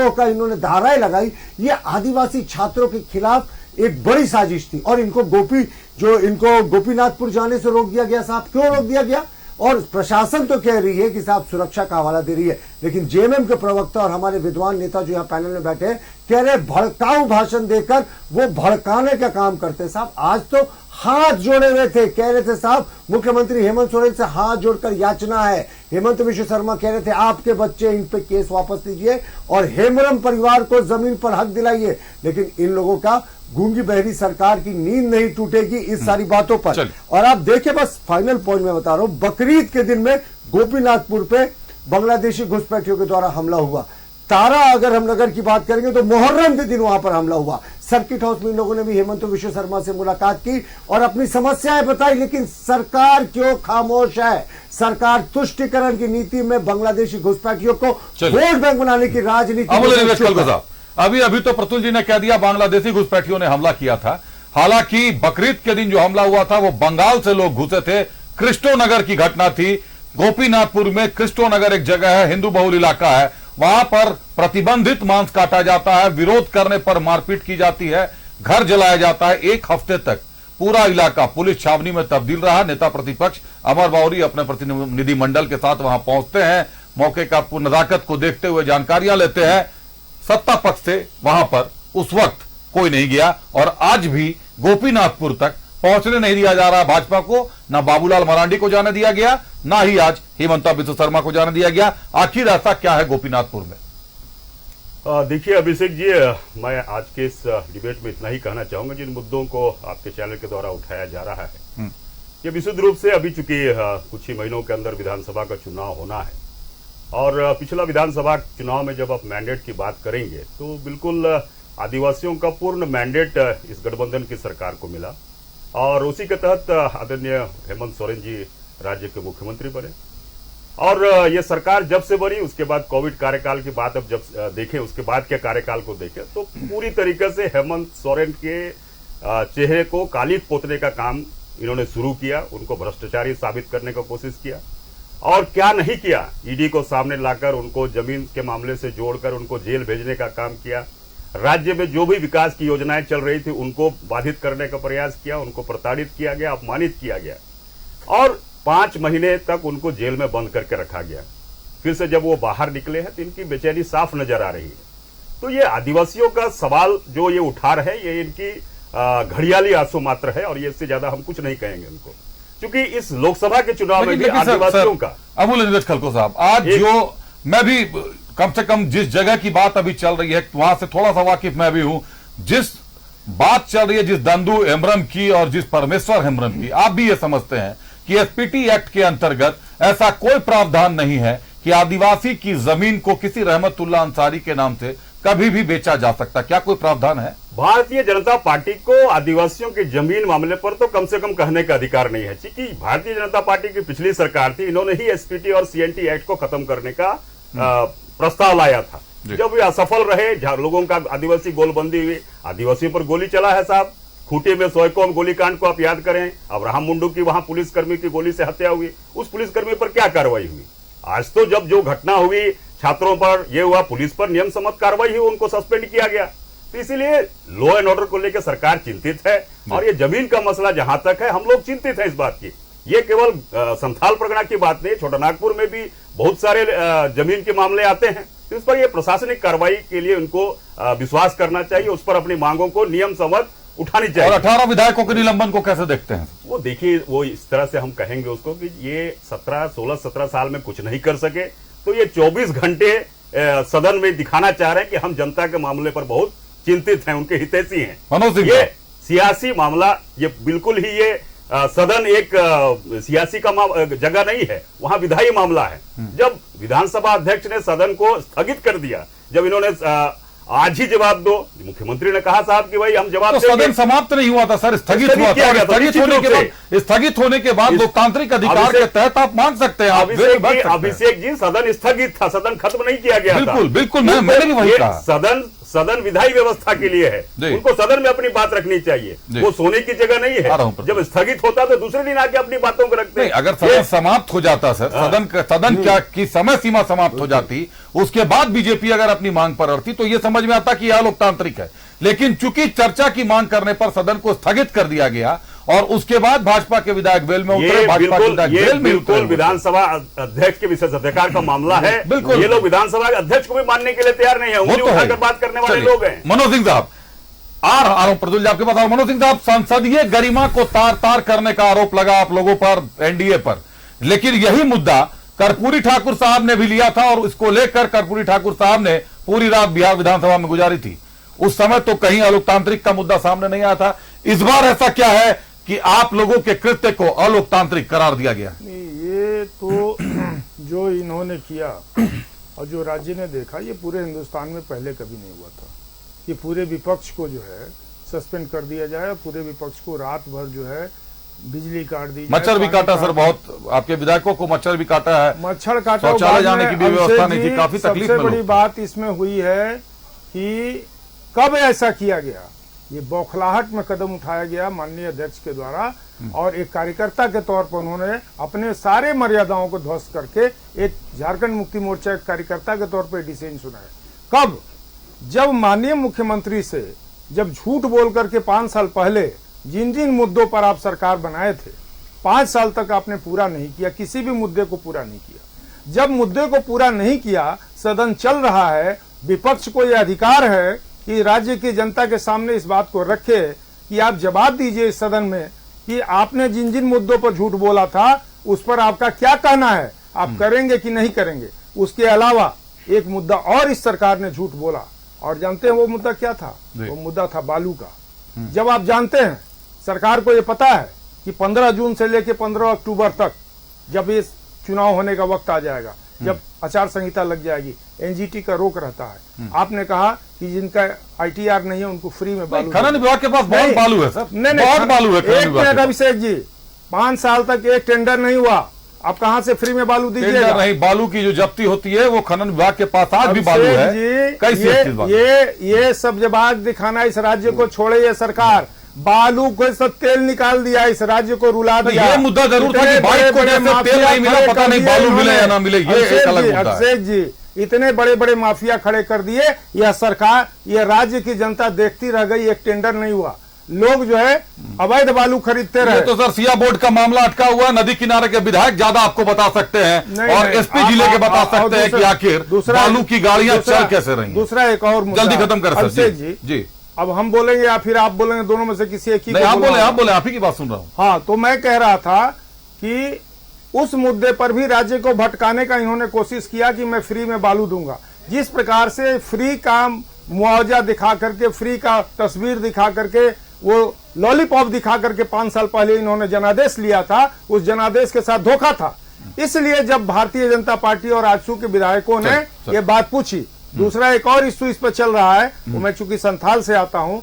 का इन्होंने धाराएं लगाई, ये आदिवासी छात्रों के खिलाफ एक बड़ी साजिश थी। और इनको गोपीनाथपुर जाने से रोक दिया गया। साहब क्यों रोक दिया गया? और प्रशासन तो कह रही है कि साहब सुरक्षा का हवाला दे रही है, लेकिन जेएमएम के प्रवक्ता और हमारे विद्वान नेता जो यहाँ पैनल में बैठे हैं कह रहे भड़काऊ भाषण देकर वो भड़काने का काम करते हैं। साहब आज तो हाथ जोड़े हुए थे, कह रहे थे साहब मुख्यमंत्री हेमंत सोरेन से हाथ जोड़कर याचना है। हेमंत विश्व शर्मा कह रहे थे आपके बच्चे, इन पे केस वापस लीजिए और हेमरम परिवार को जमीन पर हक दिलाइए। लेकिन इन लोगों का गूंगी बहरी सरकार की नींद नहीं टूटेगी इस सारी बातों पर। और आप देखिए, बस फाइनल पॉइंट में बता रहा हूं, बकरीद के दिन में गोपीनाथपुर पे बांग्लादेशी घुसपैठियों के द्वारा हमला हुआ। तारा अगर हम नगर की बात करेंगे तो मुहर्रम के दिन वहां पर हमला हुआ। सर्किट हाउस में इन लोगों ने भी हेमंत विश्व शर्मा से मुलाकात की और अपनी समस्याएं बताई, लेकिन सरकार क्यों खामोश है? सरकार तुष्टिकरण की नीति में बांग्लादेशी घुसपैठियों को वोट बैंक बनाने की राजनीति। अभी तो प्रतुल जी ने कह दिया बांग्लादेशी घुसपैठियों ने हमला किया था। हालांकि बकरीद के दिन जो हमला हुआ था वो बंगाल से लोग घुसे थे। क्रिस्टो नगर की घटना थी। गोपीनाथपुर में क्रिस्टो नगर एक जगह है, हिंदू बहुल इलाका है, वहां पर प्रतिबंधित मांस काटा जाता है, विरोध करने पर मारपीट की जाती है, घर जलाया जाता है। 1 हफ्ते तक पूरा इलाका पुलिस छावनी में तब्दील रहा। नेता प्रतिपक्ष अमर बावरी अपने प्रतिनिधि मंडल के साथ वहां पहुंचते हैं, मौके का नजाकत को देखते हुए जानकारियां लेते हैं। सत्ता पक्ष से वहां पर उस वक्त कोई नहीं गया और आज भी गोपीनाथपुर तक पहुंचने नहीं दिया जा रहा भाजपा को। ना बाबूलाल मरांडी को जाने दिया गया, ना ही आज हेमंता बिस्वा शर्मा को जाने दिया गया। आखिर ऐसा क्या है गोपीनाथपुर में? देखिए अभिषेक जी, मैं आज के इस डिबेट में इतना ही कहना चाहूंगा जिन मुद्दों को आपके चैनल के द्वारा उठाया जा रहा है, ये विशुद्ध रूप से अभी चूंकि कुछ ही महीनों के अंदर विधानसभा का चुनाव होना है और पिछला विधानसभा चुनाव में जब आप मैंडेट की बात करेंगे तो बिल्कुल आदिवासियों का पूर्ण मैंडेट इस गठबंधन की सरकार को मिला और उसी के तहत आदरणीय हेमंत सोरेन जी राज्य के मुख्यमंत्री बने और ये सरकार जब से बनी उसके बाद कोविड कार्यकाल की बात अब जब देखें, उसके बाद के कार्यकाल को देखें तो पूरी तरीके से हेमंत सोरेन के चेहरे को कालिख पोतने का काम इन्होंने शुरू किया, उनको भ्रष्टाचारी साबित करने का कोशिश किया और क्या नहीं किया। ईडी को सामने लाकर उनको जमीन के मामले से जोड़कर उनको जेल भेजने का काम किया। राज्य में जो भी विकास की योजनाएं चल रही थी उनको बाधित करने का प्रयास किया, उनको प्रताड़ित किया गया, अपमानित किया गया और 5 महीने तक उनको जेल में बंद करके रखा गया। फिर से जब वो बाहर निकले हैं तो इनकी बेचैनी साफ नजर आ रही है। तो ये आदिवासियों का सवाल जो ये उठा रहे हैं, ये इनकी घड़ियाली आंसू मात्र है और ये इससे ज्यादा हम कुछ नहीं कहेंगे उनको, क्योंकि इस लोकसभा के चुनाव में भी आदिवासियों का अबुल नीरज खलको साहब, आज जो मैं भी कम से कम जिस जगह की बात अभी चल रही है वहां से थोड़ा सा वाकिफ मैं भी हूं, जिस बात चल रही है, जिस दंदू हेम्ब्रम की और जिस परमेश्वर हेम्ब्रम की, आप भी ये समझते हैं कि एसपीटी एक्ट के अंतर्गत ऐसा कोई प्रावधान नहीं है कि आदिवासी की जमीन को किसी रहमतुल्लाह अंसारी के नाम से कभी भी बेचा जा सकता। क्या कोई प्रावधान है? भारतीय जनता पार्टी को आदिवासियों के जमीन मामले पर तो कम से कम कहने का अधिकार नहीं है, क्योंकि भारतीय जनता पार्टी की पिछली सरकार थी, इन्होंने ही एसपीटी और सीएनटी एक्ट को खत्म करने का प्रस्ताव लाया था। जब वे असफल रहे, लोगों का आदिवासी गोलबंदी हुई, आदिवासियों पर गोली चला है साहब। खूंटी में सोयकोम गोलीकांड को आप याद करें, अब्राहम मुंडू की वहां पुलिसकर्मी की गोली से हत्या हुई, उस पुलिसकर्मी पर क्या कार्रवाई हुई? आज तो जब जो घटना हुई छात्रों पर, ये हुआ, पुलिस पर नियम सम्मत कार्रवाई हुई, उनको सस्पेंड किया गया। तो इसीलिए लॉ एंड ऑर्डर को लेकर सरकार चिंतित है और ये जमीन का मसला जहां तक है हम लोग चिंतित हैं इस बात की। ये केवल संथाल परगना की बात नहीं, छोटानागपुर में भी बहुत सारे जमीन के मामले आते हैं। तो इस पर ये प्रशासनिक कार्रवाई के लिए उनको विश्वास करना चाहिए, उस पर अपनी मांगों को नियम सम्मत उठानी चाहिए। और 18 विधायकों के निलंबन को कैसे देखते हैं? वो देखिए, वो इस तरह से हम कहेंगे उसको कि ये 16-17 साल में कुछ नहीं कर सके, तो ये 24 घंटे सदन में दिखाना चाह रहे हैं कि हम जनता के मामले पर बहुत चिंतित हैं, उनके हितैषी हैं। मनोज सिंह, ये सियासी मामला, ये बिल्कुल ही ये सदन एक सियासी का जगह नहीं है, वहां विधायी मामला है। जब विधानसभा अध्यक्ष ने सदन को स्थगित कर दिया, जब इन्होंने आज ही जवाब दो, मुख्यमंत्री ने कहा साहब कि भाई हम जवाब तो सदन समाप्त नहीं हुआ था सर, स्थगित हुआ था। स्थगित होने के बाद लोकतांत्रिक अधिकार के तहत आप मांग सकते हैं। अभिषेक जी, सदन स्थगित था, सदन खत्म नहीं किया गया था। बिल्कुल बिल्कुल, मैंने भी वही कहा। सदन विधायी व्यवस्था के लिए है, उनको सदन में अपनी बात रखनी चाहिए, वो सोने की जगह नहीं है। जब स्थगित होता तो दूसरे दिन आके अपनी बातों को रखते हैं। अगर सदन समाप्त हो जाता सर, सदन क्या की समय सीमा समाप्त हो जाती, उसके बाद बीजेपी अगर अपनी मांग पर अड़ती तो ये समझ में आता कि यह लोकतांत्रिक है। लेकिन चूंकि चर्चा की मांग करने पर सदन को स्थगित कर दिया गया और उसके बाद भाजपा के विधायक वेल में उतरे, भाजपा के विधायक वेल में बिल्कुल विधानसभा अध्यक्ष के विशेषाधिकार का मामला है। ये लोग विधानसभा अध्यक्ष को भी मानने के लिए तैयार नहीं है, उंगली उठाकर बात करने वाले लोग हैं। मनोज सिंह साहब, आ रहा हूं प्रज्वल जी आपके पास। मनोज सिंह साहब, संसदीय गरिमा को तार तार करने का आरोप लगा आप लोगों पर, एनडीए पर, लेकिन यही मुद्दा कर्पूरी ठाकुर साहब ने भी लिया था और इसको लेकर कर्पूरी ठाकुर साहब ने पूरी रात बिहार विधानसभा में गुजारी थी। उस समय तो कहीं अलोकतांत्रिक का मुद्दा सामने नहीं आया था। इस बार ऐसा क्या है कि आप लोगों के कृत्य को अलोकतांत्रिक करार दिया गया? ये तो जो इन्होंने किया और जो राज्य ने देखा, ये पूरे हिंदुस्तान में पहले कभी नहीं हुआ था कि पूरे विपक्ष को जो है सस्पेंड कर दिया जाए, पूरे विपक्ष को रात भर जो है बिजली काट दी, मच्छर भी काटा सर, बहुत आपके विधायकों को मच्छर भी काटा है, मच्छर काटा, शौचालय जाने की भी व्यवस्था नहीं थी, काफी तकलीफ में। सबसे बड़ी बात इसमें हुई है कि कब ऐसा किया गया, ये बौखलाहट में कदम उठाया गया माननीय अध्यक्ष के द्वारा और एक कार्यकर्ता के तौर पर उन्होंने अपने सारे मर्यादाओं को ध्वस्त करके एक झारखंड मुक्ति मोर्चा के कार्यकर्ता के तौर पर डिसीजन सुनाया। कब? जब माननीय मुख्यमंत्री से जब झूठ बोल करके 5 साल पहले जिन जिन मुद्दों पर आप सरकार बनाए थे, 5 साल तक आपने पूरा नहीं किया, किसी भी मुद्दे को पूरा नहीं किया। जब मुद्दे को पूरा नहीं किया, सदन चल रहा है, विपक्ष को यह अधिकार है कि राज्य की जनता के सामने इस बात को रखे कि आप जवाब दीजिए इस सदन में कि आपने जिन जिन मुद्दों पर झूठ बोला था उस पर आपका क्या कहना है, आप करेंगे कि नहीं करेंगे। उसके अलावा एक मुद्दा और इस सरकार ने झूठ बोला, और जानते हैं वो मुद्दा क्या था? वो मुद्दा था बालू का। जब आप जानते हैं, सरकार को ये पता है कि 15 जून से लेकर 15 अक्टूबर तक जब ये चुनाव होने का वक्त आ जाएगा, जब आचार संहिता लग जाएगी, एनजीटी का रोक रहता है, आपने कहा कि जिनका आईटीआर नहीं है उनको फ्री में बालू। खनन विभाग के पास बहुत बालू है सर, बहुत बालू है। एक मिनट अभिषेक जी, 5 साल तक एक टेंडर नहीं हुआ, आप कहां से फ्री में बालू टेंडर दीजिएगा? नहीं, बालू की जो जब्ती होती है वो खनन विभाग के पास आज भी बालू है। ये सब जवाब दिखाना इस राज्य को छोड़े ये सरकार। बालू को सब तेल निकाल दिया, इस राज्य को रुला दिया। ये मुद्दा जरूर था कि बाइक को जैसे तेल नहीं मिला, पता नहीं बालू मिले या ना मिले, ये एक अलग मुद्दा है। अभिषेक जी, इतने बड़े बड़े माफिया खड़े कर दिए, यह सरकार, यह राज्य की जनता देखती रह गई। एक टेंडर नहीं हुआ, लोग जो है अवैध बालू खरीदते रहे। तो सर सिया बोर्ड का मामला अटका हुआ, नदी किनारे के विधायक ज्यादा आपको बता सकते हैं और एसपी जिले के बता सकते हैं कि आखिर बालू की गाड़ियां चल कैसे रही। दूसरा एक और मुद्दा, जल्दी खत्म कर सर जी। अब हम बोलेंगे या फिर आप बोलेंगे, दोनों में से किसी एक ही नहीं, आप बोले, आप ही की बात सुन रहा हूं। हाँ, तो मैं कह रहा था कि उस मुद्दे पर भी राज्य को भटकाने का इन्होंने कोशिश किया कि मैं फ्री में बालू दूंगा। जिस प्रकार से फ्री का मुआवजा दिखा करके, फ्री का तस्वीर दिखा करके, वो लॉलीपॉप दिखा करके 5 साल पहले इन्होंने जनादेश लिया था, उस जनादेश के साथ धोखा था। इसलिए जब भारतीय जनता पार्टी और आजसू के विधायकों ने ये बात पूछी। दूसरा एक और इश्यू इस पर चल रहा है, वो मैं चूंकि संथाल से आता हूं,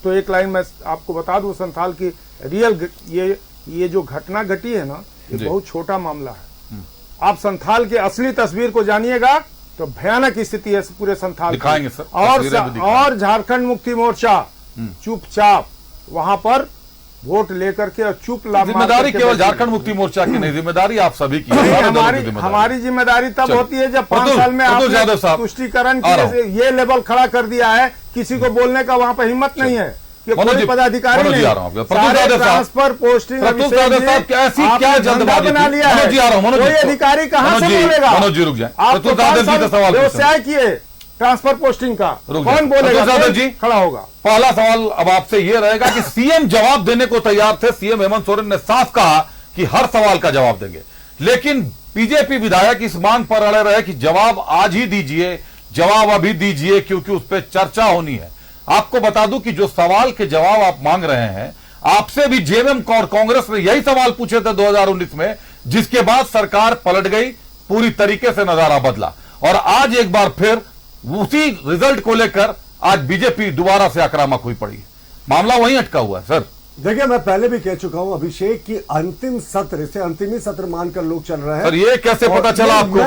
तो एक लाइन मैं आपको बता दूं, संथाल की रियल ये जो घटना घटी है ना, ये बहुत छोटा मामला है। आप संथाल की असली तस्वीर को जानिएगा तो भयानक स्थिति है पूरे संथाल दिखाएंगे सर, और झारखंड मुक्ति मोर्चा चुपचाप वहां पर वोट लेकर के और चुप जिम्मेदारी केवल झारखंड मुक्ति मोर्चा की नहीं, जिम्मेदारी आप सभी की। हमारी जिम्मेदारी तब होती है जब 5 साल में आपने तुष्टीकरण की ये लेवल खड़ा कर दिया है, किसी को बोलने का वहां पर हिम्मत नहीं है कि कोई पदाधिकारी नहीं, ट्रांसफर पोस्टिंग ऐसी क्या जल्दबाजी बना लिया है, कोई अधिकारी कहां से बोलेगा? मनोज जी रुक जाए, आप व्यवसाय किए ट्रांसफर पोस्टिंग का, कौन बोलेगा? जी खड़ा होगा। पहला सवाल अब आपसे यह रहेगा कि सीएम जवाब देने को तैयार थे। सीएम हेमंत सोरेन ने साफ कहा कि हर सवाल का जवाब देंगे, लेकिन बीजेपी विधायक इस मांग पर अड़े रहे कि जवाब आज ही दीजिए, जवाब अभी दीजिए, क्योंकि उस पर चर्चा होनी है। आपको बता दूं कि जो सवाल के जवाब आप मांग रहे हैं, आपसे भी जेएमएम और कांग्रेस ने यही सवाल पूछे थे 2019 में, जिसके बाद सरकार पलट गई, पूरी तरीके से नजारा बदला और आज एक बार फिर उसी रिजल्ट को लेकर आज बीजेपी दोबारा से आक्रामक हुई पड़ी है। मामला वहीं अटका हुआ है सर। देखिए, मैं पहले भी कह चुका हूं अभिषेक की अंतिम सत्र से अंतिम ही सत्र मानकर लोग चल रहे हैं। सर ये कैसे पता चला आपको?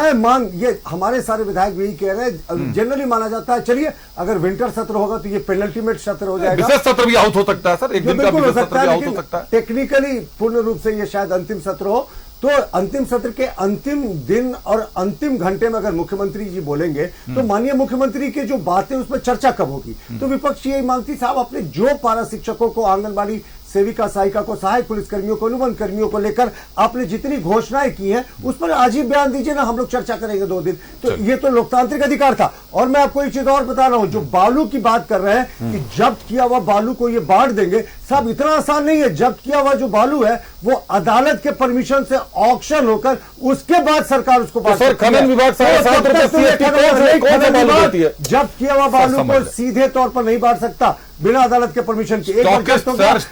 ये हमारे सारे विधायक भी कह रहे हैं, जनरली माना जाता है। चलिए, अगर विंटर सत्र होगा तो ये पेनल्टीमेट सत्र हो जाएगा, विशेष सत्र भी आहूत हो सकता है सर, एक दिन का विशेष सत्र भी आहूत हो सकता है। टेक्निकली पूर्ण रूप से ये शायद अंतिम सत्र हो, तो अंतिम सत्र के अंतिम दिन और अंतिम घंटे में अगर मुख्यमंत्री जी बोलेंगे तो माननीय मुख्यमंत्री की जो बातें उस पर चर्चा कब होगी? तो विपक्ष यही मांगती, साहब अपने जो पारा शिक्षकों को, आंगनबाड़ी सेविका सहायिका को, सहायक पुलिसकर्मियों को, अनुबंध कर्मियों को लेकर आपने जितनी घोषणाएं की हैं उस पर आज ही बयान दीजिए ना, हम लोग चर्चा करेंगे 2 दिन। तो ये तो लोकतांत्रिक अधिकार था। और मैं आपको एक चीज और बता रहा हूं, जो बालू की बात कर रहे हैं कि जब्त किया हुआ बालू को ये बांट देंगे, साहब इतना आसान नहीं है। जब्त किया हुआ जो बालू है वो अदालत के परमिशन से ऑक्शन होकर उसके बाद सरकार उसको बांट सकती है। खनन विभाग जब्त किया हुआ बालू को सीधे तौर पर नहीं बांट सकता बिना अदालत के परमिशन के। एक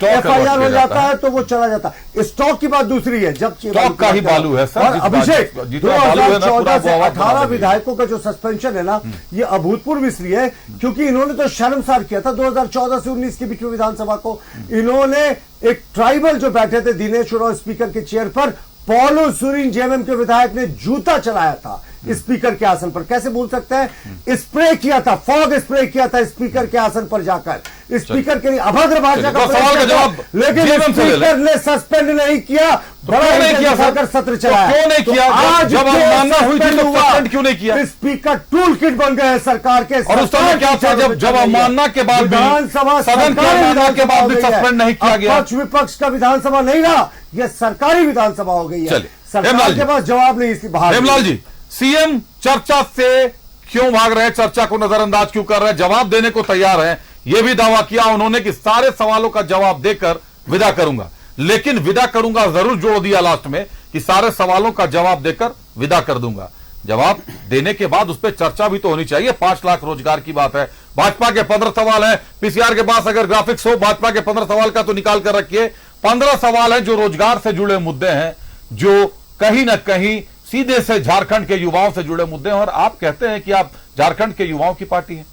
एफआईआर हो जाता है तो वो चला जाता है। स्टॉक की बात दूसरी है, जब स्टॉक का ही बालू है सर। और अभिषेक 2014 से 18 विधायकों का जो सस्पेंशन है ना, ये अभूतपूर्व इसलिए है क्योंकि इन्होंने तो शर्मसार किया था 2014 से 19 के बीच में विधानसभा को। इन्होंने एक ट्राइबल जो बैठे थे दिनेश उरांव स्पीकर के चेयर पर, पॉलो सुरीन जेएमएम के विधायक ने जूता चलाया था स्पीकर के आसन पर। कैसे भूल सकते हैं? स्प्रे किया था, फॉग स्प्रे किया था स्पीकर के आसन पर जाकर, स्पीकर के लिए अभद्र भाषा का सवाल का जवाब, लेकिन स्पीकर ने सस्पेंड नहीं किया, बड़ा नहीं किया, सत्र चलाया। क्यों नहीं किया? आज जब अवमानना हुई थी तो सस्पेंड क्यों नहीं किया? स्पीकर टूल किट बन गए सरकार के। और उस समय क्या था, जब अवमानना के बाद विधानसभा सदन के अवमानना के बाद भी सस्पेंड नहीं किया गया? पक्ष विपक्ष का विधानसभा नहीं रहा, यह सरकारी विधानसभा हो गई है। सरकार के पास जवाब नहीं, इसकी बाहर। हेमलाल जी, सीएम चर्चा से क्यों भाग रहे हैं, चर्चा को नजरअंदाज क्यों कर रहे हैं? जवाब देने को तैयार है, यह भी दावा किया उन्होंने कि सारे सवालों का जवाब देकर विदा करूंगा, लेकिन विदा करूंगा जरूर जोड़ दिया लास्ट में कि सारे सवालों का जवाब देकर विदा कर दूंगा। जवाब देने के बाद उस पर चर्चा भी तो होनी चाहिए। 5 लाख रोजगार की बात है, भाजपा के 15 सवाल है, पीसीआर के पास अगर ग्राफिक्स हो भाजपा के 15 सवाल का तो निकाल कर रखिए। 15 सवाल है जो रोजगार से जुड़े मुद्दे हैं, जो कहीं ना कहीं सीधे से झारखंड के युवाओं से जुड़े मुद्दे हैं। और आप कहते हैं कि आप झारखंड के युवाओं की पार्टी हैं,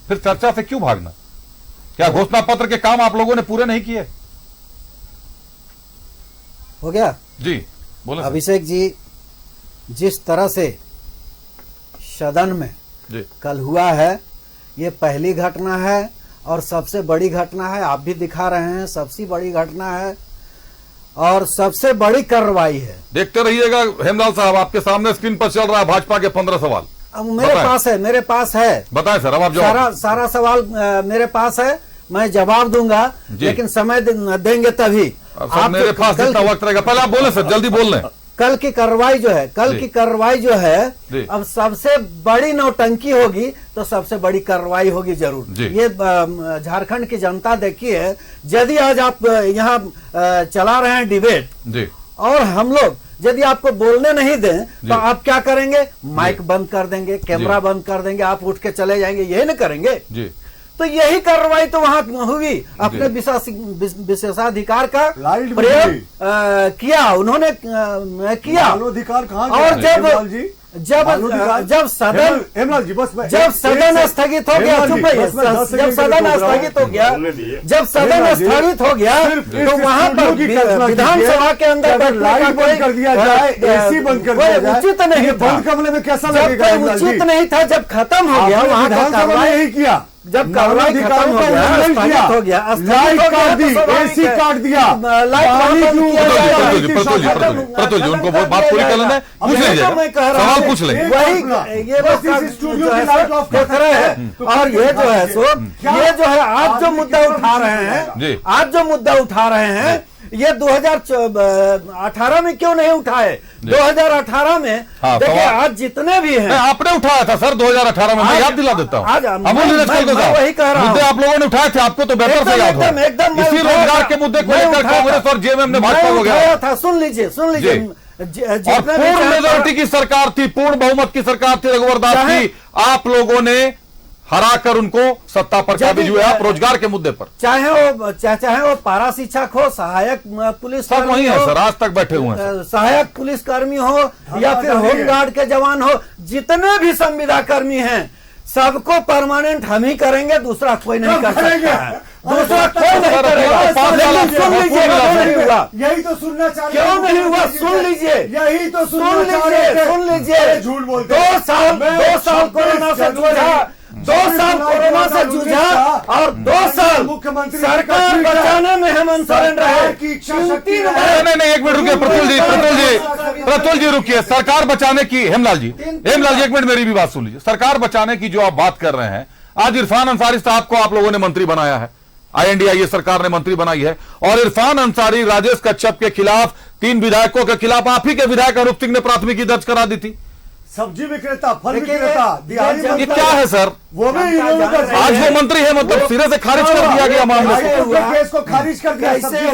फिर चर्चा से क्यों भागना? क्या घोषणा पत्र के काम आप लोगों ने पूरे नहीं किए? हो गया जी, बोले अभिषेक जी, जिस तरह से सदन में कल हुआ है, ये पहली घटना है और सबसे बड़ी घटना है। आप भी दिखा रहे हैं, सबसे बड़ी घटना है और सबसे बड़ी कार्रवाई है। देखते रहिएगा हेमलाल साहब, आपके सामने स्क्रीन पर चल रहा है भाजपा के 15 सवाल। अब मेरे पास है। बताएं सर, अब आप जवाब। सारा सवाल मेरे पास है, मैं जवाब दूंगा, लेकिन समय देंगे तभी। आप मेरे पास जितना वक्त रहेगा, पहले आप बोले सर, जल्दी बोल रहे। कल की कार्रवाई जो है, अब सबसे बड़ी नौटंकी होगी तो सबसे बड़ी कार्रवाई होगी जरूर। ये झारखंड की जनता देखिए, यदि आज आप यहाँ चला रहे हैं डिबेट और हम लोग यदि आपको बोलने नहीं दें तो आप क्या करेंगे? माइक बंद कर देंगे, कैमरा बंद कर देंगे, आप उठ के चले जाएंगे, यही न करेंगे। तो यही कार्रवाई तो वहां हुई। अपने विशेषाधिकार का प्रयोग किया उन्होंने, किया। अधिकार कहाँ? और जब सदन स्थगित हो गया, जब सदन स्थगित हो गया तो वहां पर विधानसभा के अंदर लाइट बंद कर दिया जाए, एसी बंद कर दिया जाए, उचित नहीं था। बंद कमरे में कैसा लगेगा? उचित नहीं था। जब खत्म हो गया वहां का कार्रवाई नहीं किया, जब कार्रवाई खत्म हो गया, स्थगित हो गया, लाइट काट दी, एसी काट दिया, प्रतुल जी उनको बात पूरी कर लेना, पूछ लीजिए, सवाल पूछ लेंगे। वही ये स्टूडियो है और ये जो है आज जो मुद्दा उठा रहे हैं, ये 2018 में क्यों नहीं उठाए? 2018 में देखिए आज जितने भी हैं, आपने उठाया था सर 2018 में, मैं याद दिला देता हूँ। वही कह रहा हूँ, मुद्दे आप लोगों ने उठाए थे, आपको तो बेहतर से याद हो। इसी रोजगार के मुद्दे को लेकर कांग्रेस और जेएमएम ने भाजपा हो गया था। सुन लीजिए और पूर्ण मेजोरिटी की सरकार थी, पूर्ण बहुमत की सरकार थी, रघुवर दास की। आप लोगों ने हराकर उनको सत्ता पर काबिज हुए आप रोजगार के मुद्दे पर। चाहे वो पारा शिक्षक हो, सहायक पुलिस सब वही है सर, आज तक बैठे हुए हैं। सहायक पुलिस कर्मी हो या फिर होमगार्ड के जवान हो, जितने भी संविदा कर्मी हैं, सबको परमानेंट हम ही करेंगे, दूसरा कोई नहीं कर सकता है। दूसरा कोई नहीं करेगा। सुन लीजिए, यही तो सुनना चाहिए। क्यों नहीं हुआ? सुन लीजिए, यही तो सुन लीजिए। झूठ बोलते 2 साल कोरोना से जूझा, 2 साल कोरोना से जूझा और 2 साल मुख्यमंत्री सरकार बचाने में हेमंत सोरेन रहे। नहीं, एक मिनट रुकिए प्रतुल जी रुकिए। सरकार बचाने की, हेमलाल जी एक मिनट मेरी भी बात सुन लीजिए। सरकार बचाने की जो आप बात कर रहे हैं, आज इरफान अंसारी साहब को आप लोगों ने मंत्री बनाया है, INDIA सरकार ने मंत्री बनाई है, और इरफान अंसारी, राजेश कच्छप के खिलाफ, 3 विधायकों के खिलाफ आप ही के विधायक अनूप सिंह ने प्राथमिकी दर्ज करा दी थी। सब्जी विक्रेता, फल विक्रेता, ये क्या है सर? वो भी आज वो मंत्री है, मतलब सिरे से खारिज कर दिया गया मामले को। केस को खारिज कर दिया। तो फिर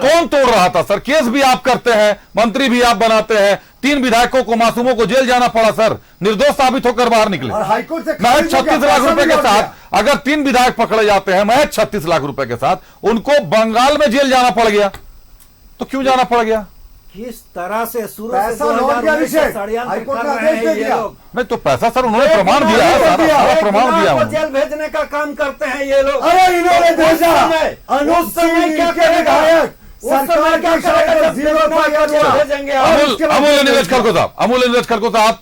कौन तोड़ रहा था सर? केस भी आप करते हैं, मंत्री भी आप बनाते हैं, 3 विधायकों को, मासूमों को जेल जाना पड़ा सर, निर्दोष साबित होकर बाहर निकले। हाईकोर्ट से महज 36 लाख रुपए के साथ, अगर 3 विधायक पकड़े जाते हैं महज 36 लाख रुपए के साथ, उनको बंगाल में जेल जाना पड़ गया, तो क्यों जाना पड़ गया? किस तरह से शुरू से नहीं तो पैसा सर उन्होंने प्रमाण दिया है, प्रमाण दिया है। जेल भेजने का काम करते हैं ये लोग। अरे इन्होंने भेजा, उस समय क्या करेगा? अमूल्य नीरज खड़को साहब,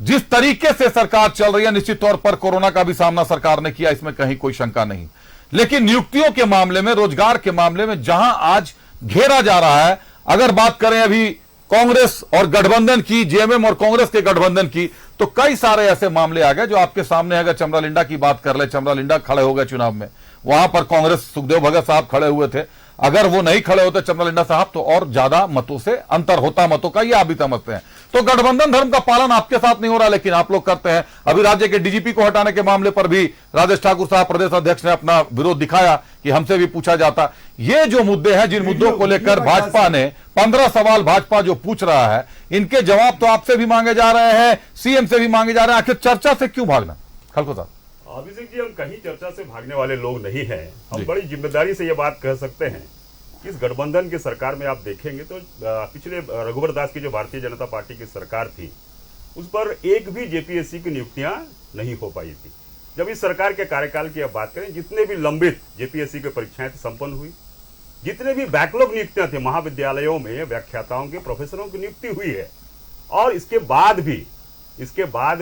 जिस तरीके से सरकार चल रही है, निश्चित तौर पर कोरोना का भी सामना सरकार ने किया, इसमें कहीं कोई शंका नहीं, लेकिन नियुक्तियों के मामले में, रोजगार के मामले में जहां आज घेरा जा रहा है, अगर बात करें अभी कांग्रेस और गठबंधन की, जेएमएम और कांग्रेस के गठबंधन की, तो कई सारे ऐसे मामले आ गए जो आपके सामने है। अगर चमरालिंडा की बात कर ले, चमरालिंडा खड़े हो गए चुनाव में, वहां पर कांग्रेस सुखदेव भगत साहब खड़े हुए थे, अगर वो नहीं खड़े होते चमरालिंडा साहब तो और ज्यादा मतों से अंतर होता, मतों का, ये आप भी समझते हैं। तो गठबंधन धर्म का पालन आपके साथ नहीं हो रहा, लेकिन आप लोग करते हैं। अभी राज्य के डीजीपी को हटाने के मामले पर भी राजेश ठाकुर साहब प्रदेश अध्यक्ष ने अपना विरोध दिखाया कि हमसे भी पूछा जाता। ये जो मुद्दे हैं, जिन मुद्दों को लेकर भाजपा ने 15 सवाल भाजपा जो पूछ रहा है, इनके जवाब तो आपसे भी मांगे जा रहे हैं, सीएम से भी मांगे जा रहे हैं। आखिर चर्चा से क्यों भागना? खड़को साहब। अभिषेक जी, हम कहीं चर्चा से भागने वाले लोग नहीं हैं। हम बड़ी जिम्मेदारी से ये बात कह सकते हैं, इस गठबंधन की सरकार में आप देखेंगे तो पिछले रघुवर दास की जो भारतीय जनता पार्टी की सरकार थी, उस पर एक भी जेपीएससी की नियुक्तियां नहीं हो पाई थी। जब इस सरकार के कार्यकाल की आप बात करें, जितने भी लंबित जेपीएससी की परीक्षाएं संपन्न हुई, जितने भी बैकलॉग नियुक्तियां थी महाविद्यालयों में व्याख्याताओं के प्रोफेसरों की नियुक्ति हुई है, और इसके बाद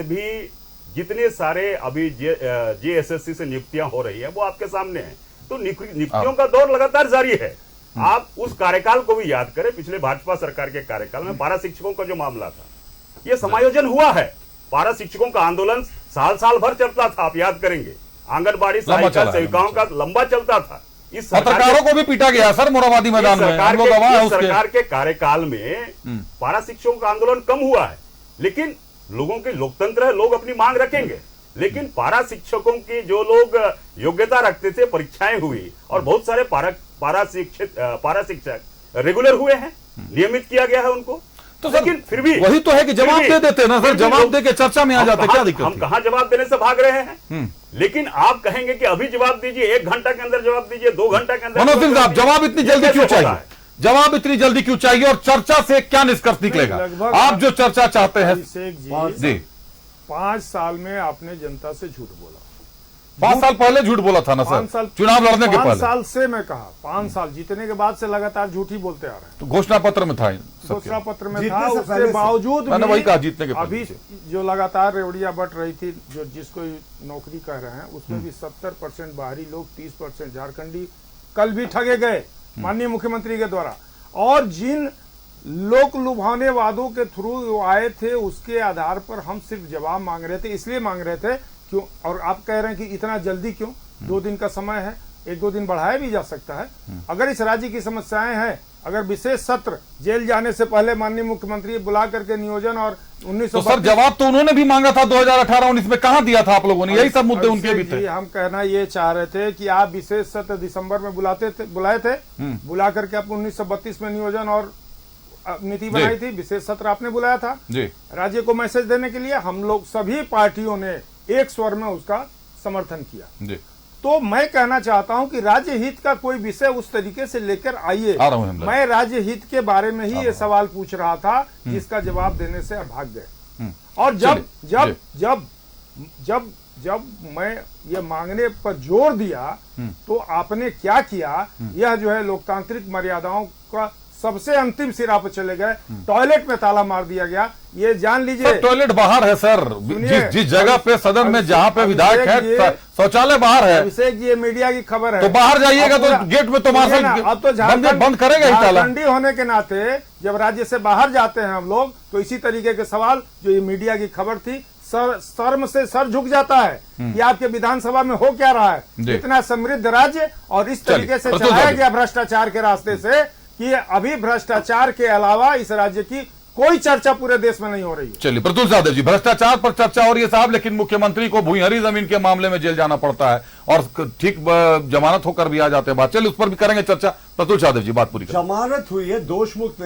भी जितने सारे अभी जेएसएससी से नियुक्तियां हो रही है वो आपके सामने है। तो नियुक्तियों का दौर लगातार जारी है। आप उस कार्यकाल को भी याद करें, पिछले भाजपा सरकार के कार्यकाल में पारा शिक्षकों का जो मामला था, ये समायोजन हुआ है। पारा शिक्षकों का आंदोलन साल भर चलता था, आप याद करेंगे। आंगनबाड़ी सहायिका सेविकाओं का लंबा चलता था। इस पत्रकारों को भी पीटा गया सर मोराबादी मैदान में। सरकार के कार्यकाल में पारा शिक्षकों का आंदोलन कम हुआ है, लेकिन लोगों के लोकतंत्र है, लोग अपनी मांग रखेंगे। लेकिन पारा शिक्षकों की जो लोग योग्यता रखते थे, परीक्षाएं हुई और बहुत सारे पारा शिक्षक रेगुलर हुए हैं, नियमित किया गया है उनको। तो लेकिन फिर भी वही तो है कि जवाब दे देते हैं ना सर, जवाब दे के चर्चा में आ जाते, क्या दिक्कत? हम कहां जवाब देने से भाग रहे हैं? लेकिन आप कहेंगे कि अभी जवाब दीजिए, 1 घंटा के अंदर जवाब दीजिए, 2 घंटा के अंदर। मनोज सिंह साहब, जवाब इतनी जल्दी क्यों चाहिए? जवाब इतनी जल्दी क्यों चाहिए और चर्चा से क्या निष्कर्ष निकलेगा? आप जो चर्चा चाहते हैं जी, 5 साल में आपने जनता से झूठ बोला। 5 साल पहले झूठ बोला था ना सर, चुनाव लड़ने के पहले। 5 साल से मैं कहा, 5 साल जीतने के बाद से लगातार झूठ ही बोलते आ रहे हैं। तो घोषणा पत्र में था, घोषणा पत्र में था, उसके बावजूद मैंने वही कहा जीतने के अभी जो लगातार रेवड़ियां बट रही थी, जो जिसको नौकरी कह रहे हैं, उसमें भी 70% बाहरी लोग, 30% झारखंडी कल भी ठगे गए माननीय मुख्यमंत्री के द्वारा। और जिन लोक लुभावने वादों के थ्रू आए थे, उसके आधार पर हम सिर्फ जवाब मांग रहे थे। इसलिए मांग रहे थे क्यों, और आप कह रहे हैं कि इतना जल्दी क्यों? 2 दिन का समय है, 1-2 दिन बढ़ाया भी जा सकता है। अगर इस राज्य की समस्याएं हैं, अगर विशेष सत्र जेल जाने से पहले माननीय मुख्यमंत्री बुला करके नियोजन और 1932 तो सर जवाब तो उन्होंने भी मांगा था 2018-19 में, कहां दिया था आप लोगों ने? यही सब मुद्दे उनके भी थे। हम कहना ये चाह रहे थे कि आप विशेष सत्र दिसंबर में बुलाए थे, बुला करके आप 1932 में नियोजन और नीति बनाई थी, विशेष सत्र आपने बुलाया था राज्य को मैसेज देने के लिए। हम लोग सभी पार्टियों ने एक स्वर में उसका समर्थन किया। तो मैं कहना चाहता हूं कि राज्य हित का कोई विषय उस तरीके से लेकर आइए। मैं राज्य हित के बारे में ही ये सवाल पूछ रहा था, जिसका जवाब देने से भाग गए। और जब मैं ये मांगने पर जोर दिया तो आपने क्या किया? यह जो है लोकतांत्रिक मर्यादाओं का सबसे अंतिम सिरा पर चले गए। टॉयलेट में ताला मार दिया गया। ये जान लीजिए, टॉयलेट बाहर है सर, जिस जगह पे सदन में जहां पे विधायक है, शौचालय बाहर है। अभिषेक जी, ये मीडिया की खबर है। तो बाहर जाइएगा तो गेट में तो मार्शल अब तो बंद करेगा ही ताला। झारखंडी होने के नाते जब राज्य से बाहर जाते हैं हम लोग, तो इसी तरीके के सवाल जो ये मीडिया की खबर थी, शर्म से सर झुक जाता है कि आपके विधानसभा में हो क्या रहा है। इतना समृद्ध राज्य और इस तरीके से चलाया गया भ्रष्टाचार के रास्ते से कि अभी भ्रष्टाचार के अलावा इस राज्य की कोई चर्चा पूरे देश में नहीं हो रही है। चलिए प्रतुल यादव जी, भ्रष्टाचार पर चर्चा हो रही है साहब, लेकिन मुख्यमंत्री को भूयहरी जमीन के मामले में जेल जाना पड़ता है और ठीक जमानत होकर भी आ जाते हैं। बात चलिए उस पर भी करेंगे चर्चा। प्रतुल यादव जी, बात पूरी करें। जमानत हुई है, दोषमुक्त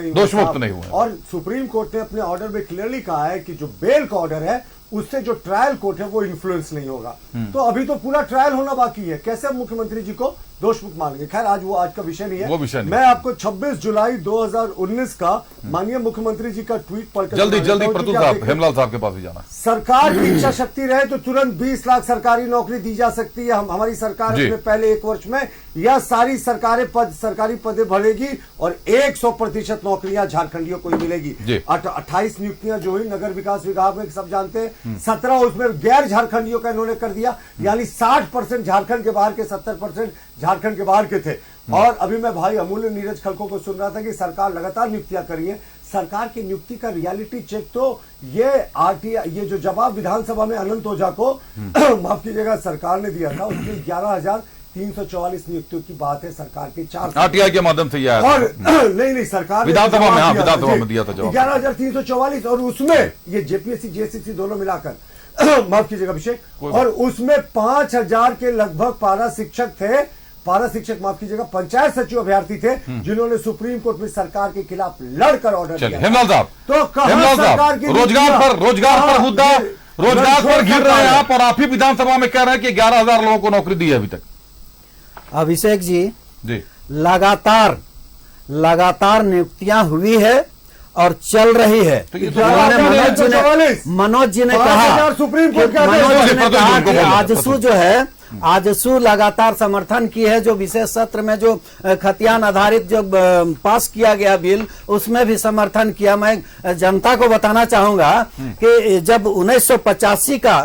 नहीं हुआ। और सुप्रीम कोर्ट ने अपने ऑर्डर में क्लियरली कहा है कि जो बेल का ऑर्डर है उससे जो ट्रायल कोर्ट है वो इन्फ्लुएंस नहीं होगा। तो अभी तो पूरा ट्रायल होना बाकी है, कैसे मुख्यमंत्री जी को दोषमुक्त मानेंगे? खैर आज का विषय नहीं है, वो विषय नहीं। मैं आपको 26 जुलाई 2019 का माननीय मुख्यमंत्री जी का ट्वीट पढ़कर जल्दी प्रतुल साहब, हेमलाल साहब के पास भी जाना। सरकार की इच्छा शक्ति रहे तो तुरंत 20 लाख सरकारी नौकरी दी जा सकती है। हमारी सरकार अपने पहले 1 वर्ष में यह सारी सरकारी पदें भरेगी और 100% नौकरियां झारखंडियों को ही मिलेगी। 28 नियुक्तियां जो हुई नगर विकास विभाग में, सब जानते हैं, 17 उसमें गैर झारखंडियों का इन्होंने कर दिया, यानी 60% झारखंड के बाहर के, 70% झारखंड के बाहर के थे। और अभी मैं भाई अमूल्य नीरज खलको को सुन रहा था कि सरकार लगातार नियुक्तियां करी है। सरकार की नियुक्ति का रियलिटी चेक तो ये आरटीआई, ये जो जवाब विधानसभा में अनंत ओझा को माफ कीजिएगा सरकार ने दिया था, उसमें 11,344 नियुक्तियों की बात है। सरकार के 4 आरटीआई के माध्यम से यह और नहीं सरकार विधानसभा में दिया था जवाब 11,344 और उसमें ये जेपीएससी जेसीसी दोनों मिलाकर माफ कीजिएगा अभिषेक, और उसमें 5,000 के लगभग पारा शिक्षक थे, माफ कीजिएगा पंचायत सचिव अभ्यर्थी थे, जिन्होंने सुप्रीम कोर्ट में सरकार के खिलाफ लड़कर ऑर्डर दिया। हेमलाल साहब, तो सरकार की रोजगार पर मुद्दा, रोजगार पर घिर रहे हैं आप, और आप ही विधानसभा में कह रहे हैं कि 11,000 लोगों को नौकरी दी है अभी तक। अभिषेक जी लगातार नियुक्तियां हुई है और चल रही है। मनोज जी ने कहा सुप्रीम कोर्ट कि आजसू जो है, आजसू लगातार समर्थन की है। जो विशेष सत्र में जो खतियान आधारित जो पास किया गया बिल, उसमें भी समर्थन किया। मैं जनता को बताना चाहूंगा कि जब 1985 का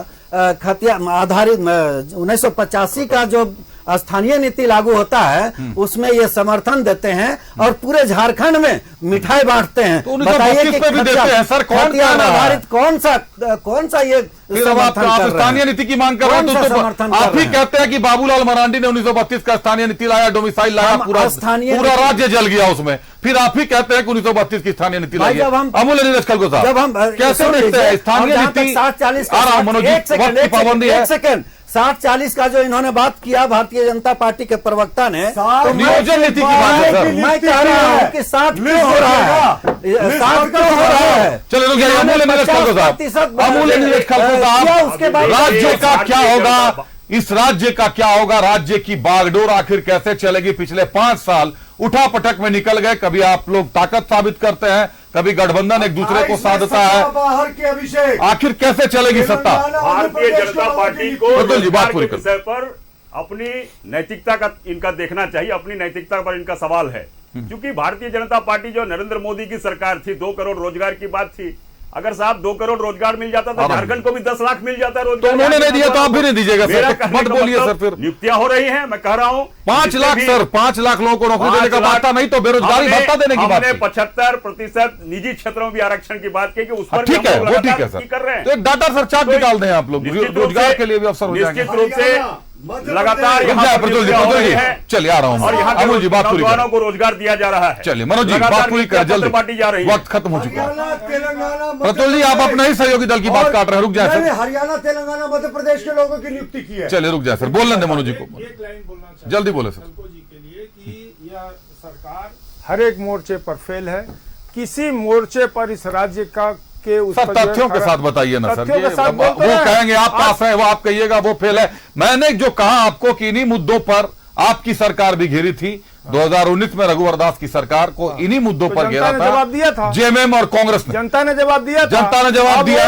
खतियान आधारित 1985 का जो स्थानीय नीति लागू होता है, उसमें ये समर्थन देते हैं और पूरे झारखंड में मिठाई बांटते हैं। तो बताइए कि भी देते हैं सर, खतियान आधारित कौन सा ये आप स्थानीय नीति की मांग कर रहे हैं, तो आप ही कहते हैं कि बाबूलाल मरांडी ने 1932 का स्थानीय नीति लाया, डोमिसाइल लाया, पूरा राज्य जल गया उसमें। फिर आप ही कहते हैं कि 1932 की स्थानीय नीति लाई। अमूल्य नीरज खलको साहब, जब हम कैसे देखते हैं स्थानीय नीति? 60-40 की पाबंदी है। 60-40 का जो इन्होंने बात किया भारतीय जनता पार्टी के प्रवक्ता ने, तो नियोजन नीति की बात है सर। मैं कह रहा हूँ कि 60 क्यों हो रहा है, 60 क्यों हो रहा है? चलो अमूल्य नीरज खलको साहब, अमूल्य नीरज खलको साहब, राज्य का क्या होगा? इस राज्य का क्या होगा? राज्य की बागडोर आखिर कैसे चलेगी? पिछले 5 साल उठा पटक में निकल गए। कभी आप लोग ताकत साबित करते हैं, कभी गठबंधन एक दूसरे को साधता है। बाहर के अभिषेक, आखिर कैसे चलेगी सत्ता? भारतीय जनता पार्टी को बात पूरी विषय पर अपनी नैतिकता का इनका देखना चाहिए, अपनी नैतिकता पर इनका सवाल है। क्योंकि भारतीय जनता पार्टी जो नरेंद्र मोदी की सरकार थी, 2 करोड़ रोजगार की बात थी। अगर साहब 2 करोड़ रोजगार मिल जाता तो झारखंड को भी 10 लाख मिल जाता है रोजगार। तो उन्होंने नहीं दिया तो आप भी नहीं दीजिएगा सर, मत बोलिए सर। फिर नियुक्तियां हो रही हैं, मैं कह रहा हूं 5 लाख सर, 5 लाख लोगों को नौकरी देने का बात था, नहीं तो बेरोजगारी भत्ता देने की बात। हमने 75% निजी क्षेत्रों में भी आरक्षण की बात की कि उस पर ठीक है, वो ठीक है सर, कर रहे हैं। तो एक डाटा सर चार्ट निकाल दें आप लोग, रोजगार के लिए भी अवसर हो जाएंगे। निश्चित रूप से लगातार चलिए आ रहा हूँ, और यहाँ अमोल जी बात पूरी नौजवानों को रोजगार दिया जा रहा है। चलिए मनोज जी बात पूरी करें जल्दी, पार्टी जा रही है, वक्त खत्म हो चुका है। प्रतुल जी आप अपने ही सहयोगी दल की बात काट रहे हैं, रुक जाए सर। हरियाणा, तेलंगाना, मध्य प्रदेश के लोगों की नियुक्ति की है। चलिए रुक जाए सर, बोलने दें मनोज जी को, एक लाइन बोलना चाहिए जल्दी बोले सर। जी के लिए कि यह सरकार हर एक मोर्चे पर फेल है। किसी मोर्चे पर इस राज्य का सर तथ्यों के साथ बताइए ना सर, वो कहेंगे आप पास है, वो आप कहिएगा वो फेल है। मैंने जो कहा आपको कि इन्हीं मुद्दों पर आपकी सरकार भी घेरी थी। 2019 में रघुवर दास की सरकार को इन्हीं मुद्दों पर घेरा था, जवाब दिया था जेएमएम और कांग्रेस ने। जनता ने जवाब दिया था, जनता ने जवाब दिया।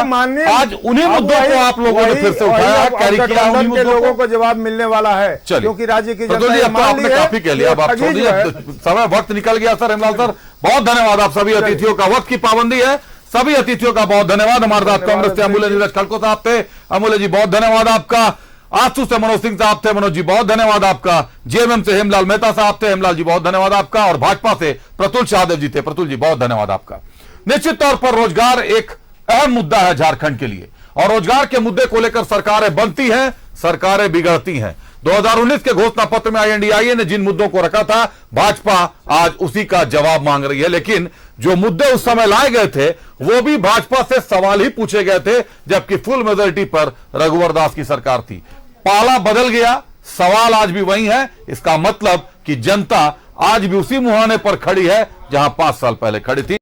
आज उन्हीं मुद्दों को आप लोगों ने फिर से उठाया, कैरी किया उन्हीं मुद्दों को। लोगों को जवाब मिलने वाला है, क्योंकि राज्य की जनता ने आपने काफी कह लिया, आप छोड़ दीजिए, समय वक्त निकल गया सर। हेमलाल सर बहुत धन्यवाद, आप सभी अतिथियों का, वक्त की पाबंदी है, सभी अतिथियों का बहुत धन्यवाद। हमारे साथ कांग्रेस से अमूल्य नीरज खलको साहब थे, अमूल्य जी बहुत धन्यवाद आपका। आजसू से मनोज सिंह साहब थे, मनोज जी बहुत धन्यवाद आपका। जेएमएम से हेमलाल मेहता साहब थे, हेमलाल जी बहुत धन्यवाद आपका। और भाजपा से प्रतुल शाहदेव जी थे, प्रतुल जी बहुत धन्यवाद आपका। निश्चित तौर पर रोजगार एक अहम मुद्दा है झारखंड के लिए, और रोजगार के मुद्दे को लेकर सरकारें बनती हैं, सरकारें बिगड़ती हैं। 2019 के घोषणा पत्र में INDIA ने जिन मुद्दों को रखा था, भाजपा आज उसी का जवाब मांग रही है। लेकिन जो मुद्दे उस समय लाए गए थे वो भी भाजपा से सवाल ही पूछे गए थे, जबकि फुल मेजोरिटी पर रघुवर दास की सरकार थी। पाला बदल गया, सवाल आज भी वही है। इसका मतलब कि जनता आज भी उसी मुहाने पर खड़ी है जहां 5 साल पहले खड़ी थी।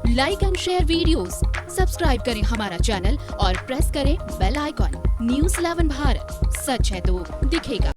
Like and share videos, subscribe करें हमारा चैनल और प्रेस करें बेल आइकॉन। News 11 भारत, सच है तो दिखेगा।